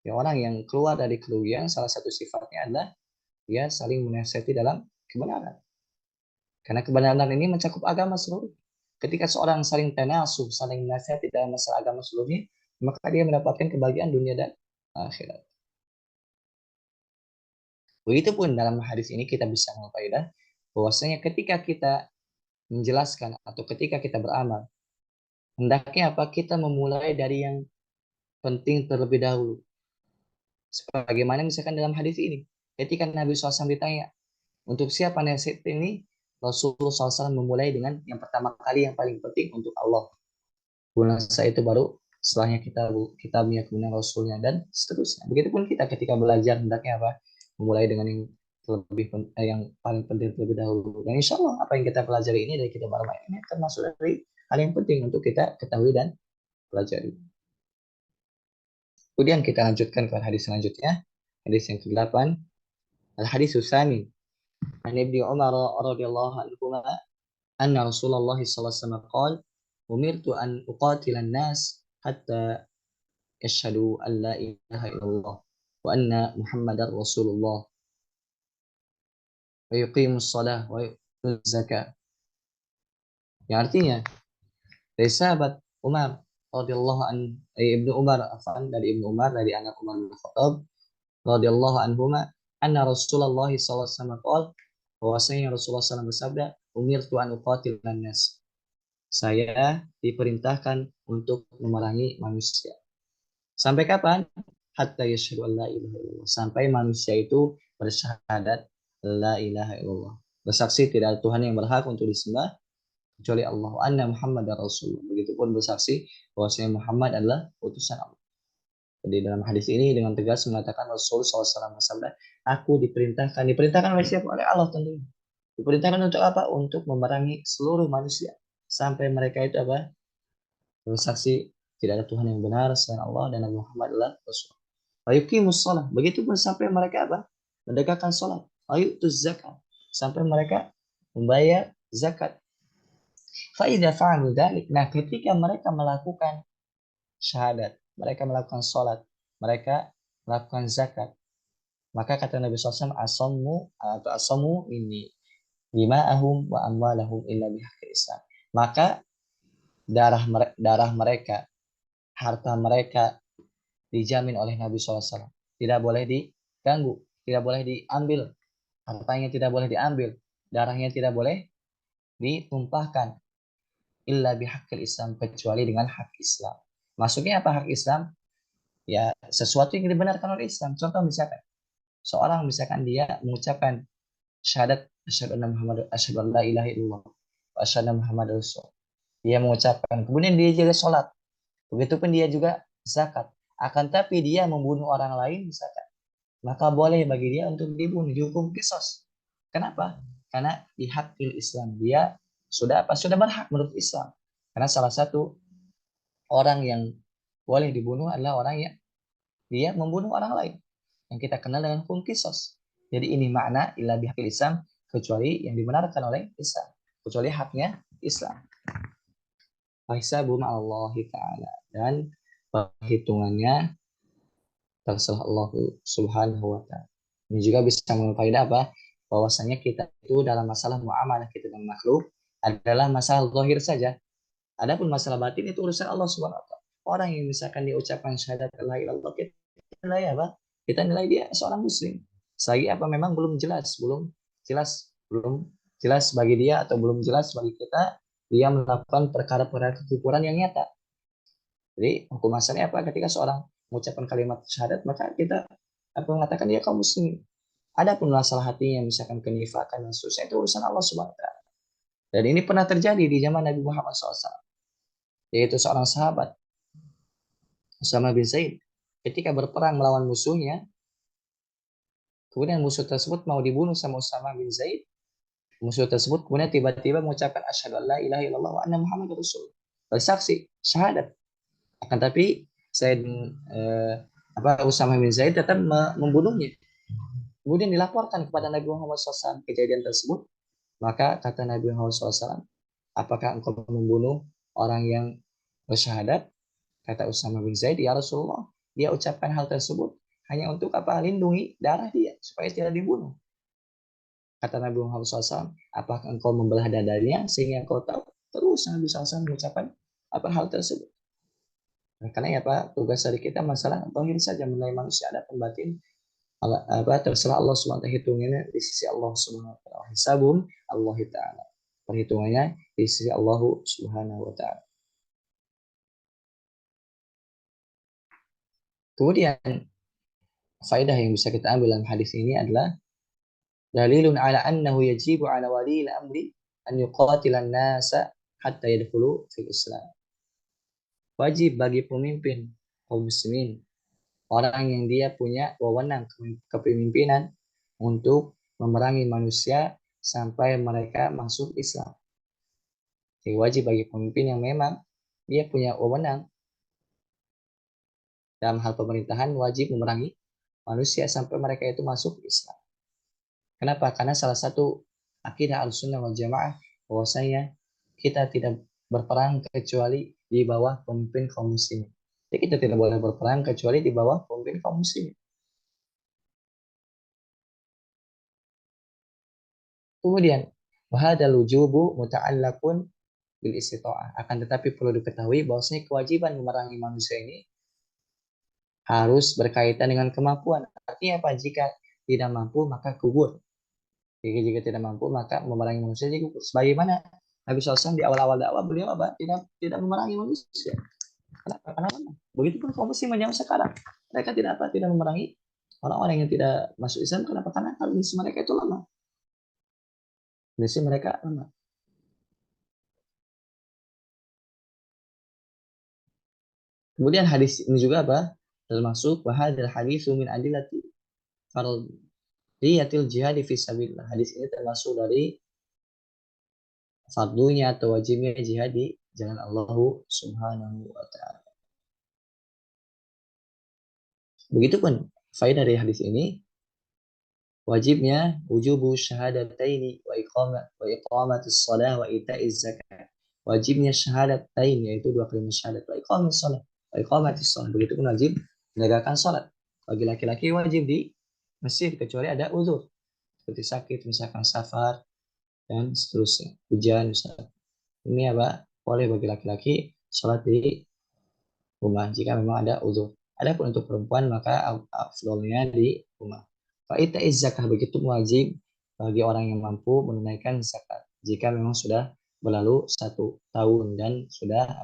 Ya, orang yang keluar dari kerugian salah satu sifatnya adalah dia saling menasihati dalam kebenaran. Karena kebenaran ini mencakup agama seluruh. Ketika seorang saling tanasuh, saling menasihati dalam masalah agama seluruhnya, maka dia mendapatkan kebahagiaan dunia dan akhirat. Begitupun dalam hadis ini kita bisa mengfaedah bahwasanya ketika kita menjelaskan atau ketika kita beramal, hendaknya apa? Kita memulai dari yang penting terlebih dahulu. Sebagaimana misalkan dalam hadis ini, ketika Nabi SAW ditanya, untuk siapa nasihat ini? Rasulullah SAW memulai dengan yang pertama kali yang paling penting untuk Allah. Kemudian setelah itu baru setelahnya kita meyakini Rasulnya dan seterusnya. Begitupun kita ketika belajar hendaknya apa? Memulai dengan yang paling penting terlebih dahulu. Dan insya Allah apa yang kita pelajari ini dari kita bareng ini termasuk dari hal yang penting untuk kita ketahui dan pelajari. Kemudian kita lanjutkan ke hadis selanjutnya. Hadis yang ke-8. Al-hadis Usami. An Ibnu Umar radhiyallahu anhu anna Rasulullah sallallahu alaihi wasallam qala umirtu an uqatila an-nas hatta yashhadu an la ilaha illallah wa anna Muhammadar Rasulullah wa yuqimus shalah wa yutuz zakat. Yang artinya dari sahabat Umar radhiyallahu an Ibnu Umar afan dari Ibnu Umar dari anak Umar bin Khattab radhiyallahu anhuma anna Rasulullah sallallahu alaihi wasallam qala bahwasanya Rasulullah SAW bersabda umirtu an uqatilan nas, saya diperintahkan untuk memerangi manusia. Sampai kapan? Hatta yashhadu an la ilaha illallah. Sampai manusia itu bersyahadat la ilaha illallah. Bersaksi tidak ada Tuhan yang berhak untuk disembah kecuali Allah. Anna Muhammad Rasulullah. Begitupun bersaksi bahwasanya Muhammad adalah utusan Allah. Jadi dalam hadis ini dengan tegas mengatakan Rasul SAW bersabda, aku diperintahkan oleh siapa? Oleh Allah tentunya. Diperintahkan untuk apa? Untuk memerangi seluruh manusia sampai mereka itu apa? Bersaksi tidak ada Tuhan yang benar selain Allah dan Nabi Muhammad adalah Rasul. Ayuqimus shalah. Begitupun sampai mereka apa? Mendekatkan salat. Ayutuz zakat. Sampai mereka membayar zakat. Fa idza fa'alu dzalik. Nah, ketika mereka melakukan syahadat, mereka melakukan salat, mereka melakukan zakat, maka kata Nabi SAW, asamu ini dima'ahum wa amwalahum illa bihaqqil Islam. Maka darah mereka, harta mereka dijamin oleh Nabi SAW. Tidak boleh diganggu, tidak boleh diambil, hartanya tidak boleh diambil, darahnya tidak boleh ditumpahkan illa bihaqqil Islam, kecuali dengan hak Islam. Maksudnya apa hak Islam? Ya sesuatu yang dibenarkan oleh Islam. Contoh misalkan seorang misalkan dia mengucapkan syahadat asyhadu anna Muhammad asyhadu an la ilaha illallah wa asyhadu anna Muhammad rasul. Dia mengucapkan, kemudian dia juga sholat. Begitupun dia juga zakat. Akan tapi dia membunuh orang lain misalkan, maka boleh bagi dia untuk dibunuh, dihukum qisas. Kenapa? Karena di hakil Islam dia sudah berhak menurut Islam. Karena salah satu orang yang boleh dibunuh adalah orang yang dia membunuh orang lain yang kita kenal dengan hukum qisas. Jadi ini makna illa bihaqil Islam, kecuali yang dibenarkan oleh Islam, kecuali haknya Islam. Fahisabu ma'allahi ta'ala, dan perhitungannya terserah Allah subhanahu wa ta'ala. Ini juga bisa memfaedah apa? Bahwasanya kita itu dalam masalah muamalah kita dengan makhluk adalah masalah zahir saja. Adapun masalah batin itu urusan Allah subhanahu wa ta'ala. Orang yang misalkan dia ucapkan syahadat la ilaha illallah, kita nilai apa? Kita nilai dia seorang muslim. Saya apa memang belum jelas jelas bagi dia atau belum jelas bagi kita, dia melakukan perkara-perkara kekufuran yang nyata. Jadi hukum asalnya apa? Ketika seorang mengucapkan kalimat syahadat, maka kita apa mengatakan dia kaum muslim. Ada pun masalah hatinya, misalkan kenifakan dan seterusnya, itu urusan Allah Subhanahu wa taala. Dan ini pernah terjadi di zaman Nabi Muhammad SAW, yaitu seorang sahabat Usama bin Zaid ketika berperang melawan musuhnya, kemudian musuh tersebut mau dibunuh sama Usama bin Zaid. Musuh tersebut kemudian tiba-tiba mengucapkan asyhadu alla ilaha illallah wa anna muhammadar rasul. Bersaksi syahadat. Akan tapi Zaid Usama bin Zaid tetap membunuhnya. Kemudian dilaporkan kepada Nabi Muhammad SAW kejadian tersebut. Maka kata Nabi Muhammad SAW, apakah engkau membunuh orang yang bersyahadat? Kata Usama bin Zaid, ya Rasulullah, dia ucapkan hal tersebut hanya untuk apa? Lindungi darah dia supaya tidak dibunuh. Kata Nabi Muhammad SAW, apakah engkau membelah dadanya sehingga engkau tahu? Terus Nabi SAW mengucapkan apa hal tersebut. Nah, karena ya Pak, tugas dari kita masalah tauhid saja, menilai manusia ada pembatin terserah Allah SWT, hitungannya di sisi Allah SWT. Hisabum Allah Ta'ala, perhitungannya di sisi Allah Subhanahu wa Ta'ala. Kemudian faedah yang bisa kita ambil dalam hadis ini adalah dalilun ala annahu yajibu ala wali al-amri an yuqatila an-nasa hatta yadkhulu fil Islam. Wajib bagi pemimpin kaum muslimin, orang yang dia punya wewenang kepemimpinan, untuk memerangi manusia sampai mereka masuk Islam. Jadi wajib bagi pemimpin yang memang dia punya wewenang dalam hal pemerintahan, wajib memerangi manusia sampai mereka itu masuk Islam. Kenapa? Karena salah satu akidah Ahlussunnah wal Jamaah bahwasanya kita tidak berperang kecuali di bawah pemimpin kaum muslimin. Jadi kita tidak boleh berperang kecuali di bawah pemimpin kaum muslimin. Kemudian, wahadal wujubu muta'allaqun bil istita'ah. Akan tetapi perlu diketahui bahwasanya kewajiban memerangi manusia ini harus berkaitan dengan kemampuan. Artinya apa? Jika tidak mampu maka kubur. Jika tidak mampu maka memerangi manusia jadi kubur. Sebagaimana Nabi SAW di awal-awal dakwah beliau apa? Tidak memerangi manusia. Kenapa? Karena begitupun kaum muslimin yang sekarang, mereka tidak apa? Tidak memerangi orang-orang yang tidak masuk Islam. Kenapa? Karena kondisi mereka itu lemah. Kondisi mereka lemah. Kemudian hadis ini juga apa? Termasuk wahadil hadis min adillati fardhiyatil jihad fi sabilillah. Hadis ini termasuk dari fardunya atau wajibnya jihad di jalan Allah Subhanahu wa taala. Begitupun faedah dari hadis ini, wajibnya wujubu syahadataini wa iqamatis shalah wa ita'iz zakat. Wajibnya syahadatain, yaitu dua kalimat syahadat, wa iqamis shalah wa iqamatis shalah. Begitupun wajib menegakkan salat. Bagi laki-laki wajib di masjid kecuali ada uzur seperti sakit, misalkan safar dan seterusnya, hujan misalkan. Ini apa? Boleh bagi laki-laki sholat di rumah jika memang ada uzur. Adapun untuk perempuan maka afdolnya di rumah. Fa'ita zakah, begitu wajib bagi orang yang mampu menunaikan zakat jika memang sudah berlalu 1 tahun dan sudah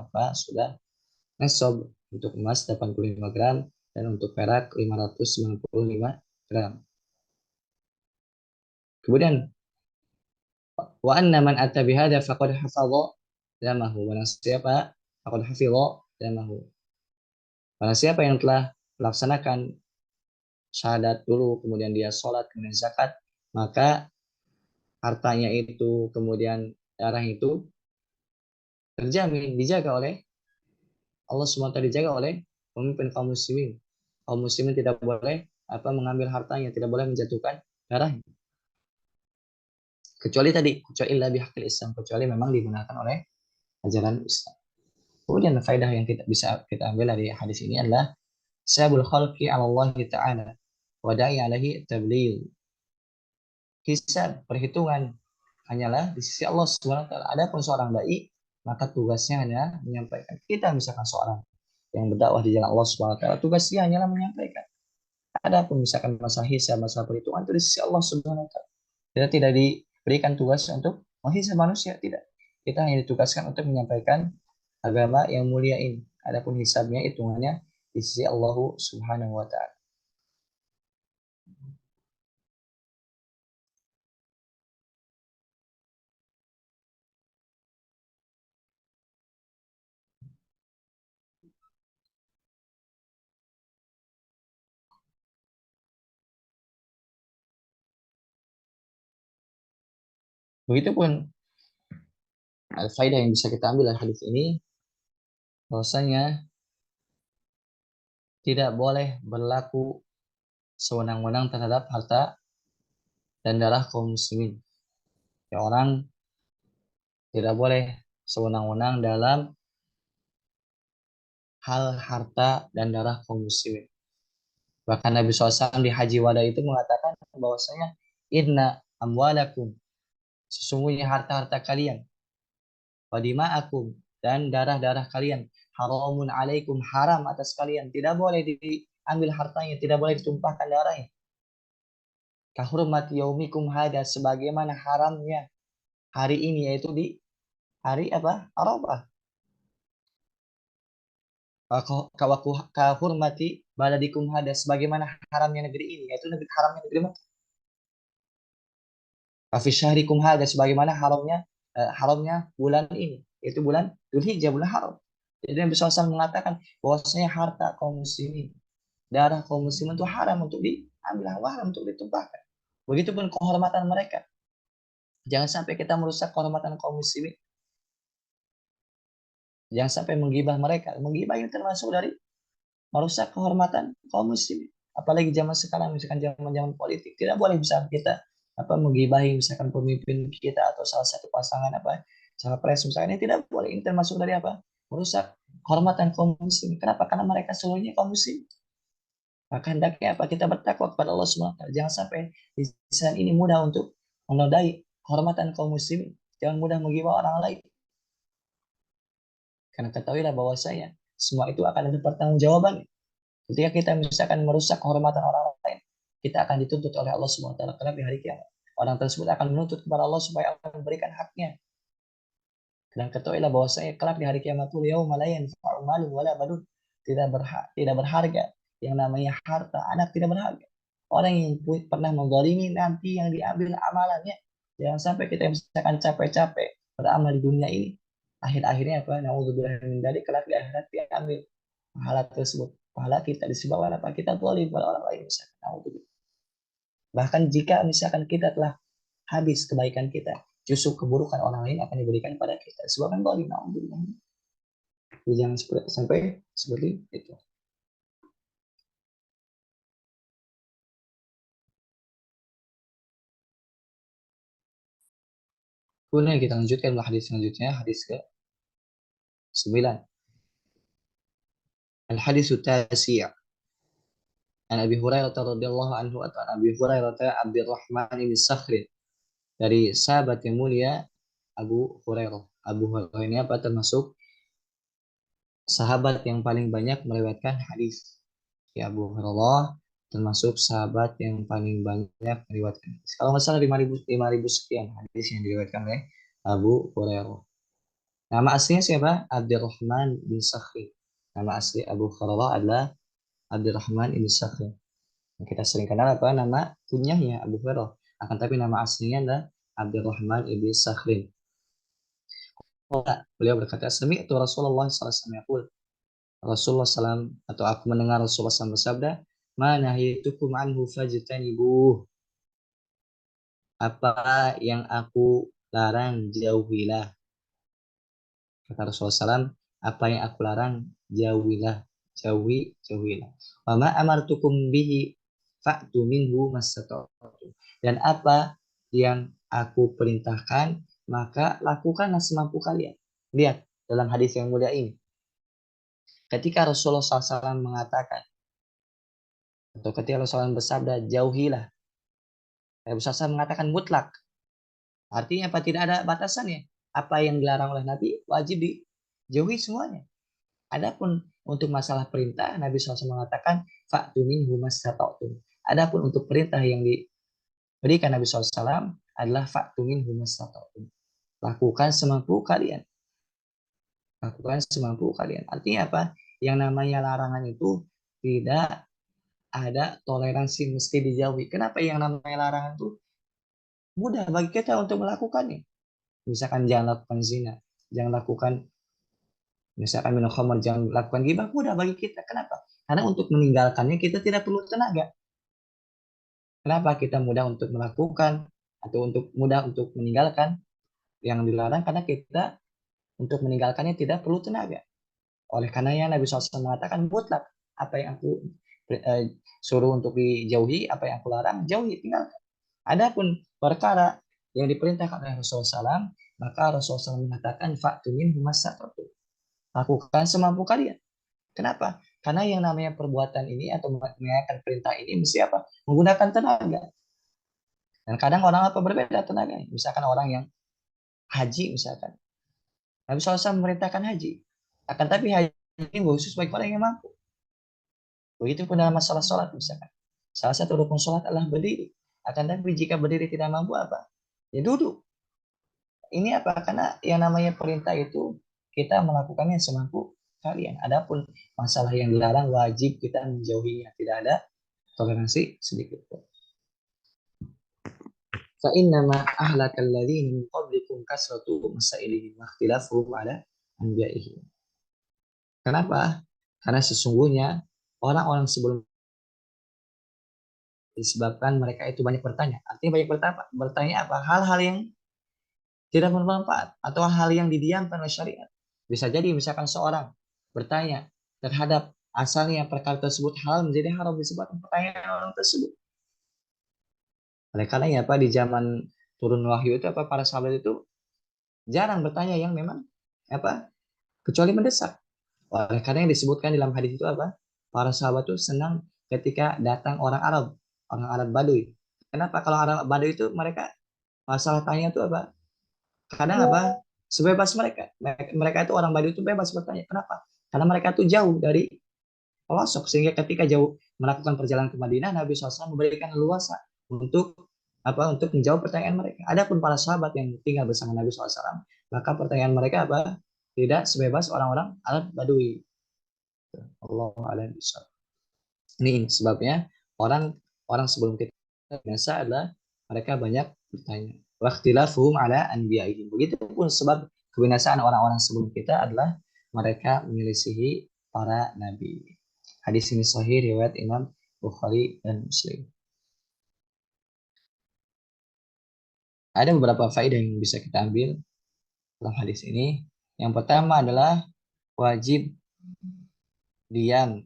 nasab. Untuk emas 85 gram dan untuk perak 595 gram. Kemudian wa anna man atta bihadza faqad hafadha damahu. Barang siapa faqad hafidha damahu. Barang siapa yang telah melaksanakan syahadat dulu, kemudian dia sholat, kemudian zakat, maka hartanya itu, kemudian darah itu terjamin, dijaga oleh Allah SWT, dijaga oleh pemimpin kaum muslimin. Kaum muslimin tidak boleh mengambil hartanya, tidak boleh menjatuhkan darahnya. Kecuali illa bihaqil Islam, kecuali memang digunakan oleh ajaran Islam. Kemudian faedah yang bisa kita ambil dari hadis ini adalah sabul khalqi 'ala Allah Ta'ala wa da'i 'alaihi tabligh. Hisab, perhitungan hanyalah di sisi Allah SWT. Adapun seorang dai, maka tugasnya hanya menyampaikan. Kita misalkan seorang yang berdakwah di jalan Allah SWT, tugasnya hanyalah menyampaikan. Adapun misalkan masalah hisab, masalah perhitungan itu di sisi Allah SWT. Kita tidak diberikan tugas untuk menghisab manusia, tidak. Kita hanya ditugaskan untuk menyampaikan agama yang mulia ini. Adapun hisabnya, hitungannya di sisi Allah Subhanahu wa taala. Begitupun faedah yang bisa kita ambil dari hadis ini, bahwasanya tidak boleh berlaku sewenang-wenang terhadap harta dan darah kaum muslimin. Ya, orang tidak boleh sewenang-wenang dalam hal harta dan darah kaum muslimin. Bahkan Nabi SAW di Haji Wada itu mengatakan bahwasanya inna amwalakum, sesungguhnya harta-harta kalian, wadima'akum, dan darah-darah kalian, haramun alaikum, haram atas kalian, tidak boleh diambil hartanya, tidak boleh ditumpahkan darahnya. Kahurmati yaumikum hada, sebagaimana haramnya hari ini, yaitu di hari apa? Arafah. Kahurmati baladikum hada, sebagaimana haramnya negeri ini, yaitu negeri haramnya negeri Mekah. Fi syahrikum hada, sebagaimana haramnya bulan ini, yaitu bulan Dzulhijjah, bulan haram. Jadi Nabi SAW mengatakan bahwasanya harta kaum muslimin, darah kaum muslimin itu haram untuk diambil, haram untuk ditumpahkan. Begitupun kehormatan mereka. Jangan sampai kita merusak kehormatan kaum muslimin. Jangan sampai menggibah mereka. Menggibah ini termasuk dari merusak kehormatan kaum muslimin. Apalagi zaman sekarang, misalkan zaman-zaman politik, tidak boleh bisa kita menggibahi misalkan pemimpin kita atau salah satu pasangan salah pres misalkan, ini tidak boleh. Ini termasuk dari merusak kehormatan kaum muslim. Kenapa? Karena mereka seluruhnya kaum muslim. Maka hendaknya kita bertakwa kepada Allah SWT. Jangan sampai lisan ini mudah untuk menodai kehormatan kaum muslim. Jangan mudah menggibah orang lain. Karena ketahuilah bahwasanya semua itu akan ada pertanggungjawaban. Ketika kita misalkan merusak kehormatan orang lain, kita akan dituntut oleh Allah SWT karena di hari kiamat. Orang tersebut akan menuntut kepada Allah supaya Allah memberikan haknya. Dan ketahuilah bahwasanya kelak di hari kiamat itu yauma la yanfa'u malun wala banun, tidak berharga yang namanya harta, anak tidak berharga. Orang yang pernah menzalimi nanti yang diambil amalannya. Jangan sampai kita misalkan capek-capek beramal di dunia ini, akhir-akhirnya naudzubillah min dzalik, kelak di akhirat diambil pahala tersebut. Pahala kita disebabkan kita zalim pada orang lain misalkan. Naudzubillah. Bahkan jika misalkan kita telah habis kebaikan kita, justru keburukan orang lain akan diberikan pada kita. Sebabkan zalim. Naudzubillah. Jangan sampai seperti itu. Kemudian kita lanjutkan hadis selanjutnya, hadis ke 9. Al-hadis tasi'. An Abi Hurairah radhiyallahu anhu, atau Abi Hurairah Abdurrahman bin Sakhr, dari sahabat yang mulia Abu Hurairah. Abu Hurairah ini termasuk sahabat yang paling banyak meriwayatkan hadis. Ya, Abu Hurairah termasuk sahabat yang paling banyak meriwayatkan hadis. Kalau nggak salah 5.000 sekian hadis yang diriwayatkan oleh Abu Hurairah. Nama aslinya siapa? Abdurrahman bin Sakhr. Nama asli Abu Hurairah adalah Abdurrahman bin Sakhr. Kita sering kenal nama kunyahnya Abu Hurairah. Akan tapi nama aslinya adalah Abdurrahman bin Sakhr. Beliau berkata, sami'tu Rasulullah SAW. Rasulullah SAW, atau aku mendengar Rasulullah SAW bersabda, ma nahitukum anhu fajtanibuh. Apa yang aku larang, jauhilah. Kata Rasulullah SAW, apa yang aku larang, jauhilah. Jauhilah. Wa ma amartukum bihi fa'tu minhu mastata'tum. Dan apa yang aku perintahkan, maka lakukanlah semampu kalian. Lihat dalam hadis yang mulia ini. Ketika Rasulullah SAW mengatakan, atau ketika Rasulullah SAW bersabda, jauhilah. Rasulullah SAW mengatakan mutlak. Artinya apa? Tidak ada batasannya. Apa yang dilarang oleh Nabi, wajib dijauhi semuanya. Adapun untuk masalah perintah, Nabi SAW mengatakan, fa'tu minhu mastata'tum. Adapun untuk perintah yang diberikan Nabi SAW, adalah fa'tu minhu mastata'tum. Lakukan semampu kalian. Lakukan semampu kalian. Artinya apa? Yang namanya larangan itu tidak ada toleransi, mesti dijauhi. Kenapa yang namanya larangan itu mudah bagi kita untuk melakukannya? Misalkan jangan lakukan zina, jangan lakukan misalkan minum khamar, jangan lakukan ghibah, mudah bagi kita. Kenapa? Karena untuk meninggalkannya kita tidak perlu tenaga. Kenapa kita mudah untuk melakukan atau untuk mudah untuk meninggalkan yang dilarang? Karena kita untuk meninggalkannya tidak perlu tenaga. Oleh karenanya Nabi SAW mengatakan mutlak, apa yang aku suruh untuk dijauhi, apa yang aku larang jauhi, tinggalkan. Adapun perkara yang diperintahkan oleh Rasulullah SAW, maka Rasulullah SAW mengatakan fa'tu minhu mastata'tum. Lakukan semampu kalian. Kenapa? Karena yang namanya perbuatan ini atau mengerjakan perintah ini mesti apa? Menggunakan tenaga. Dan kadang orang apa berbeda tenaga. Misalkan orang yang haji misalkan. Nabi SAW memerintahkan haji. Akan tapi haji ini khusus bagi orang yang mampu. Begitu pun dalam masalah sholat misalkan. Salah satu rukun sholat adalah berdiri. Akan tapi jika berdiri tidak mampu apa? Ya duduk. Ini apa? Karena yang namanya perintah itu kita melakukannya semampu kalian. Adapun masalah yang dilarang wajib kita menjauhinya. Tidak ada toleransi sedikit pun. فإنما أهلك الذين من قبلكم كثرة مسائلهم واختلافهم على أنبيائهم. Kenapa? Karena sesungguhnya orang-orang sebelum disebabkan mereka itu banyak bertanya. Artinya banyak bertanya apa? Hal-hal yang tidak bermanfaat atau hal yang didiamkan oleh syariat. Bisa jadi misalkan seorang bertanya terhadap asalnya perkara tersebut halal menjadi haram disebabkan pertanyaan orang tersebut. Oleh karenanya apa di zaman turun wahyu itu apa para sahabat itu jarang bertanya yang memang apa kecuali mendesak. Oleh karena yang disebutkan dalam hadis itu apa? Para sahabat itu senang ketika datang orang Arab Baduy. Kenapa? Kalau orang Baduy itu mereka masalah tanya itu apa? Kadang apa? Sebebas mereka. Mereka itu orang Baduy itu bebas bertanya. Kenapa? Karena mereka itu jauh dari pelosok sehingga ketika jauh melakukan perjalanan ke Madinah, Nabi SAW memberikan leluasa untuk apa? Untuk menjawab pertanyaan mereka. Adapun para sahabat yang tinggal bersama Nabi SAW, maka pertanyaan mereka apa? Tidak sebebas orang-orang Arab Badui. Allah a'lam bishawab. Ini sebabnya orang orang sebelum kita biasa adalah mereka banyak bertanya. Waqtilafuhum ala anbiya'ihim. Begitupun sebab kebinasaan orang-orang sebelum kita adalah mereka menyelisihi para nabi. Hadis ini sahih riwayat Imam Bukhari dan Muslim. Ada beberapa faedah yang bisa kita ambil dalam hadis ini. Yang pertama adalah wajib diam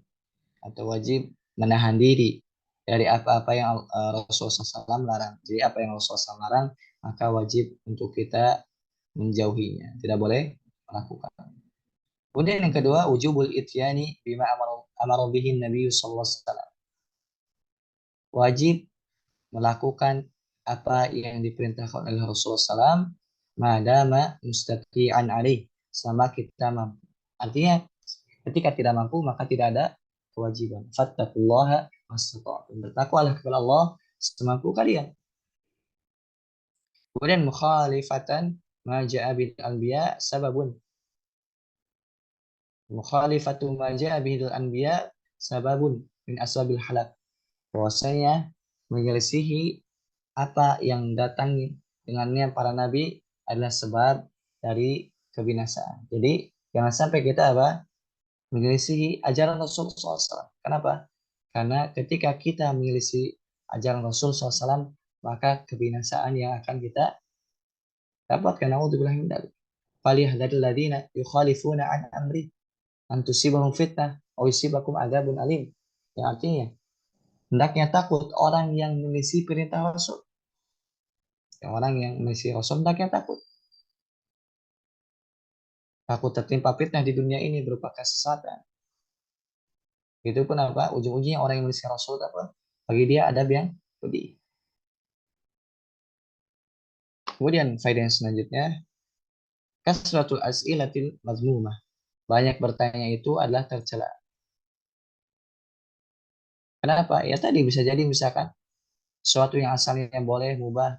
atau wajib menahan diri dari apa-apa yang Rasulullah SAW larang. Jadi apa yang Rasulullah SAW larang, maka wajib untuk kita menjauhinya. Tidak boleh melakukan. Kemudian yang kedua, wujubul ityani bima amara bihi Nabi sallallahu alaihi wasallam. Wajib melakukan apa yang diperintahkan oleh Rasulullah SAW madama mustati'an alaih, sama kita mampu. Artinya ketika tidak mampu maka tidak ada kewajiban. Fattaqullaha mastata'tum. Bertakwalah kepada Allah semampu kalian. Kemudian mukhalifatan ma ja'a bil anbiya sababun. Mukhalifatu ma ja'a bil anbiya sababun min asbabil halak. Bahwasanya menyelisihi apa yang datang dengannya para nabi adalah sebab dari kebinasaan. Jadi jangan sampai kita apa? Menyelisihi ajaran Rasul SAW. Kenapa? Karena ketika kita menyelisihi ajaran Rasul SAW, maka kebinasaan yang akan kita dapatkan. Naudzubillah min dzalik. Falyahdharil ladzina yukhalifuna an amri an tusibahum fitnah aw yusibakum adzabun alim. Yang artinya hendaknya takut orang yang menyelisihi perintah Rasul. Yang orang yang menyelisihi Rasul hendaknya takut. Takut tertimpa fitnah di dunia ini berupa kesesatan. Itu pun apa? Ujung-ujungnya orang yang menyelisihi Rasul apa? Bagi dia adab yang pedih. Kemudian faedah yang selanjutnya, kasratul as'ilatil mazmumah. Banyak bertanya itu adalah tercela. Kenapa? Ya tadi bisa jadi misalkan sesuatu yang asalnya boleh mubah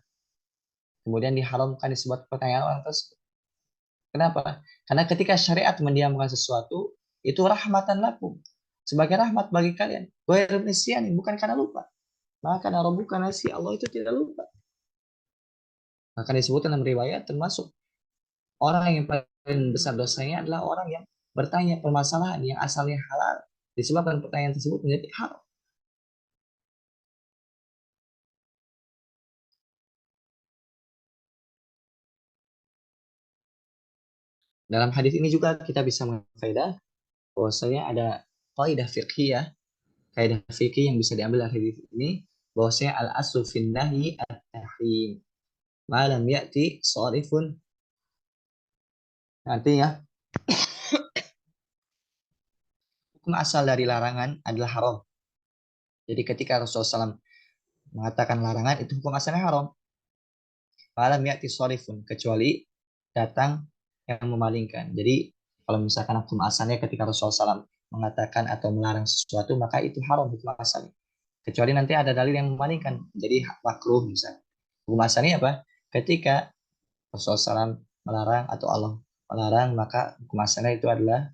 kemudian diharamkan disebut pertanyaan orang tersebut. Kenapa? Karena ketika syariat mendiamkan sesuatu, itu rahmatan lakum. Sebagai rahmat bagi kalian. Ghairu nisyanin, bukan karena lupa. Maka karena bukan nasi, Allah itu tidak lupa. Maka disebut dalam riwayat termasuk orang yang paling besar dosanya adalah orang yang bertanya permasalahan yang asalnya halal. Disebabkan pertanyaan tersebut menjadi haram. Dalam hadis ini juga kita bisa mengfaedah bahwasanya ada kaidah fiqhiyah, kaidah fikih yang bisa diambil dari hadis ini bahwasanya al aslu fin nahi at-tahrim. Ma lam ya'ti sharifun. Artinya hukum asal dari larangan adalah haram. Jadi ketika Rasulullah SAW mengatakan larangan itu hukum asalnya haram. Malam ya'ti sharifun, kecuali datang yang memalingkan. Jadi kalau misalkan hukum asalnya ketika Rasulullah SAW mengatakan atau melarang sesuatu maka itu haram hukum asalnya. Kecuali nanti ada dalil yang memalingkan, jadi makruh misalnya. Hukum asalnya apa? Ketika Rasulullah SAW melarang atau Allah melarang maka hukum asalnya itu adalah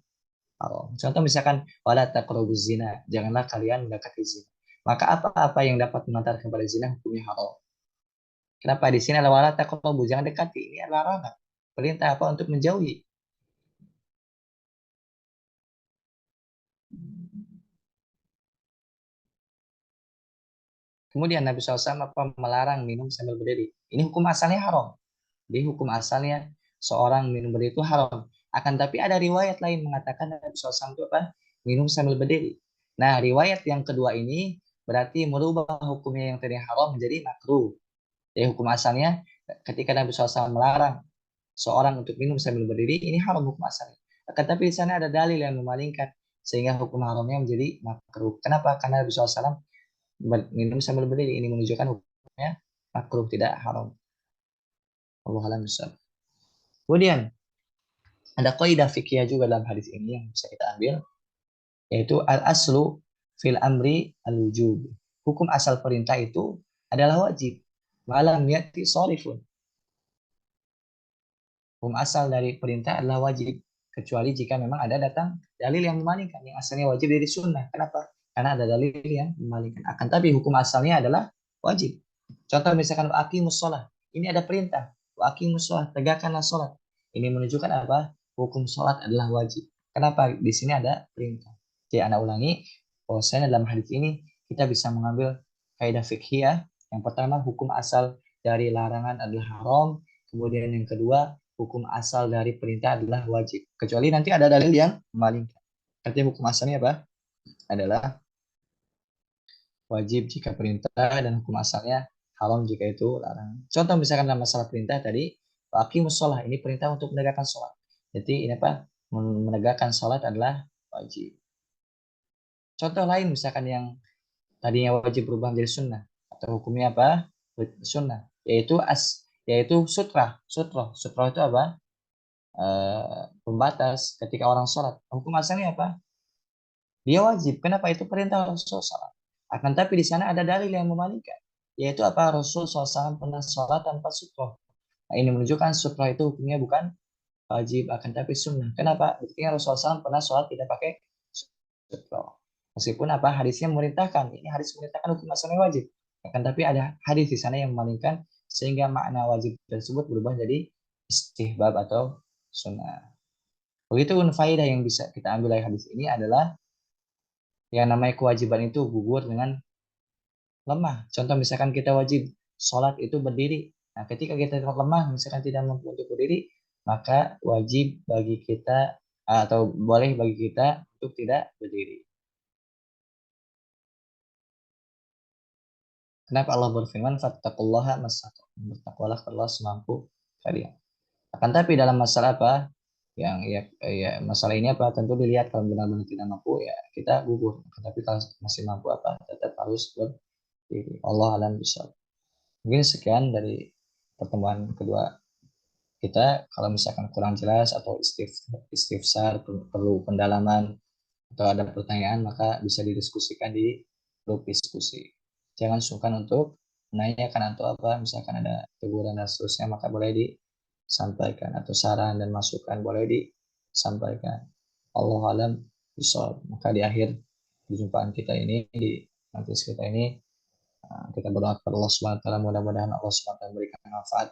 haram. Contoh misalkan wala taqrabuz zina, janganlah kalian mendekati zina. Maka apa-apa yang dapat mengantar kepada zina hukumnya haram. Kenapa di sini adalah wala taqrabu, jangan dekati. Ini adalah larangan. Perintah apa untuk menjauhi. Kemudian Nabi SAW apa melarang minum sambil berdiri. Ini hukum asalnya haram. Di hukum asalnya seorang minum berdiri itu haram. Akan tapi ada riwayat lain mengatakan Nabi SAW itu apa? Minum sambil berdiri. Nah, riwayat yang kedua ini berarti merubah hukumnya yang tadi haram menjadi makruh. Jadi hukum asalnya ketika Nabi SAW melarang seorang untuk minum sambil berdiri, ini haram hukum asalnya. Akan tapi di sana ada dalil yang memalingkan sehingga hukum haramnya menjadi makruh. Kenapa? Karena Nabi SAW minum sambil berdiri. Ini menunjukkan hukumnya makruh, tidak haram. Allah alam besar. Kemudian ada kaidah fikih juga dalam hadis ini yang bisa kita ambil, yaitu al aslu fil amri al wujub. Hukum asal perintah itu adalah wajib. Malam yati sorifun. Hukum asal dari perintah adalah wajib, kecuali jika memang ada datang dalil yang memalingkan yang asalnya wajib dari sunnah. Kenapa? Karena ada dalil yang memalingkan. Akan tapi hukum asalnya adalah wajib. Contoh misalkan aqimus shalah, ini ada perintah aqimus shalah, tegakkanlah salat. Ini menunjukkan apa? Hukum salat adalah wajib. Kenapa? Di sini ada perintah. Jadi anak ulangi, bahwasanya dalam hadis ini kita bisa mengambil kaidah fikhiyah. Yang pertama, hukum asal dari larangan adalah haram. Kemudian yang kedua, hukum asal dari perintah adalah wajib. Kecuali nanti ada dalil yang memalingkan. Artinya hukum asalnya apa? Adalah wajib jika perintah dan hukum asalnya haram jika itu larangan. Contoh misalkan dalam masalah perintah tadi, aqimus shalah, ini perintah untuk menegakkan sholat. Jadi ini apa? Menegakkan sholat adalah wajib. Contoh lain misalkan yang tadinya wajib berubah menjadi sunnah atau hukumnya apa? Sunnah, yaitu sutra itu apa? Pembatas ketika orang sholat. Hukum asalnya apa? Dia wajib. Kenapa? Itu perintah Rasul SAW. Akan tapi di sana ada dalil yang memalingkan. Yaitu apa? Rasul SAW pernah sholat tanpa sutroh. Nah, ini menunjukkan sutroh itu hukumnya bukan wajib, akan tapi sunnah. Kenapa? Buktinya Rasul SAW pernah sholat tidak pakai sutroh. Meskipun apa? Hadisnya memerintahkan. Ini hadis memerintahkan hukum asalnya wajib. Akan tapi ada hadis di sana yang memalingkan sehingga makna wajib tersebut berubah jadi istihbab atau sunnah. Begitu faidah yang bisa kita ambil dari hadis ini adalah yang namanya kewajiban itu gugur dengan lemah. Contoh misalkan kita wajib sholat itu berdiri. Nah, ketika kita lemah, misalkan tidak mampu untuk berdiri, maka wajib bagi kita atau boleh bagi kita untuk tidak berdiri. Kenapa Allah berfirman, "Fattaqullaha masata'tum." Bertakwalah kepada Allah semampu kalian. Akan tapi dalam masalah apa? Yang ya masalah ini apa? Tentu dilihat kalau benar-benar tidak mampu ya kita gugur. Akan tapi kalau masih mampu apa? Tetap harus berdiri. Allah alam bisa. Mungkin sekian dari pertemuan kedua kita. Kalau misalkan kurang jelas atau istifsar perlu pendalaman atau ada pertanyaan maka bisa didiskusikan di grup diskusi. Jangan sungkan untuk menanyakan atau apa, misalkan ada teguran dan seterusnya, maka boleh disampaikan, atau saran dan masukan boleh disampaikan. Allah alam bisawab. Maka di akhir perjumpaan kita ini, di majelis kita ini, kita berdoa kepada Allah Subhanahu wa taala, mudah-mudahan Allah Subhanahu wa taala memberikan manfaat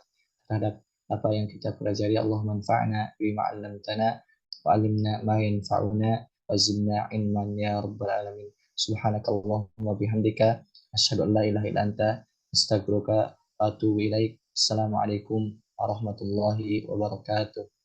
terhadap apa yang kita pelajari. Allah manfa'na bima 'allamtana wa 'allimna ma yanfa'una wa zidna ilman ya rabbal alamin. Subhanakallahumma bihamdika asyhadu an la ilaha illa anta astaghfiruka wa atubu ilaik. Assalamualaikum warahmatullahi wabarakatuh.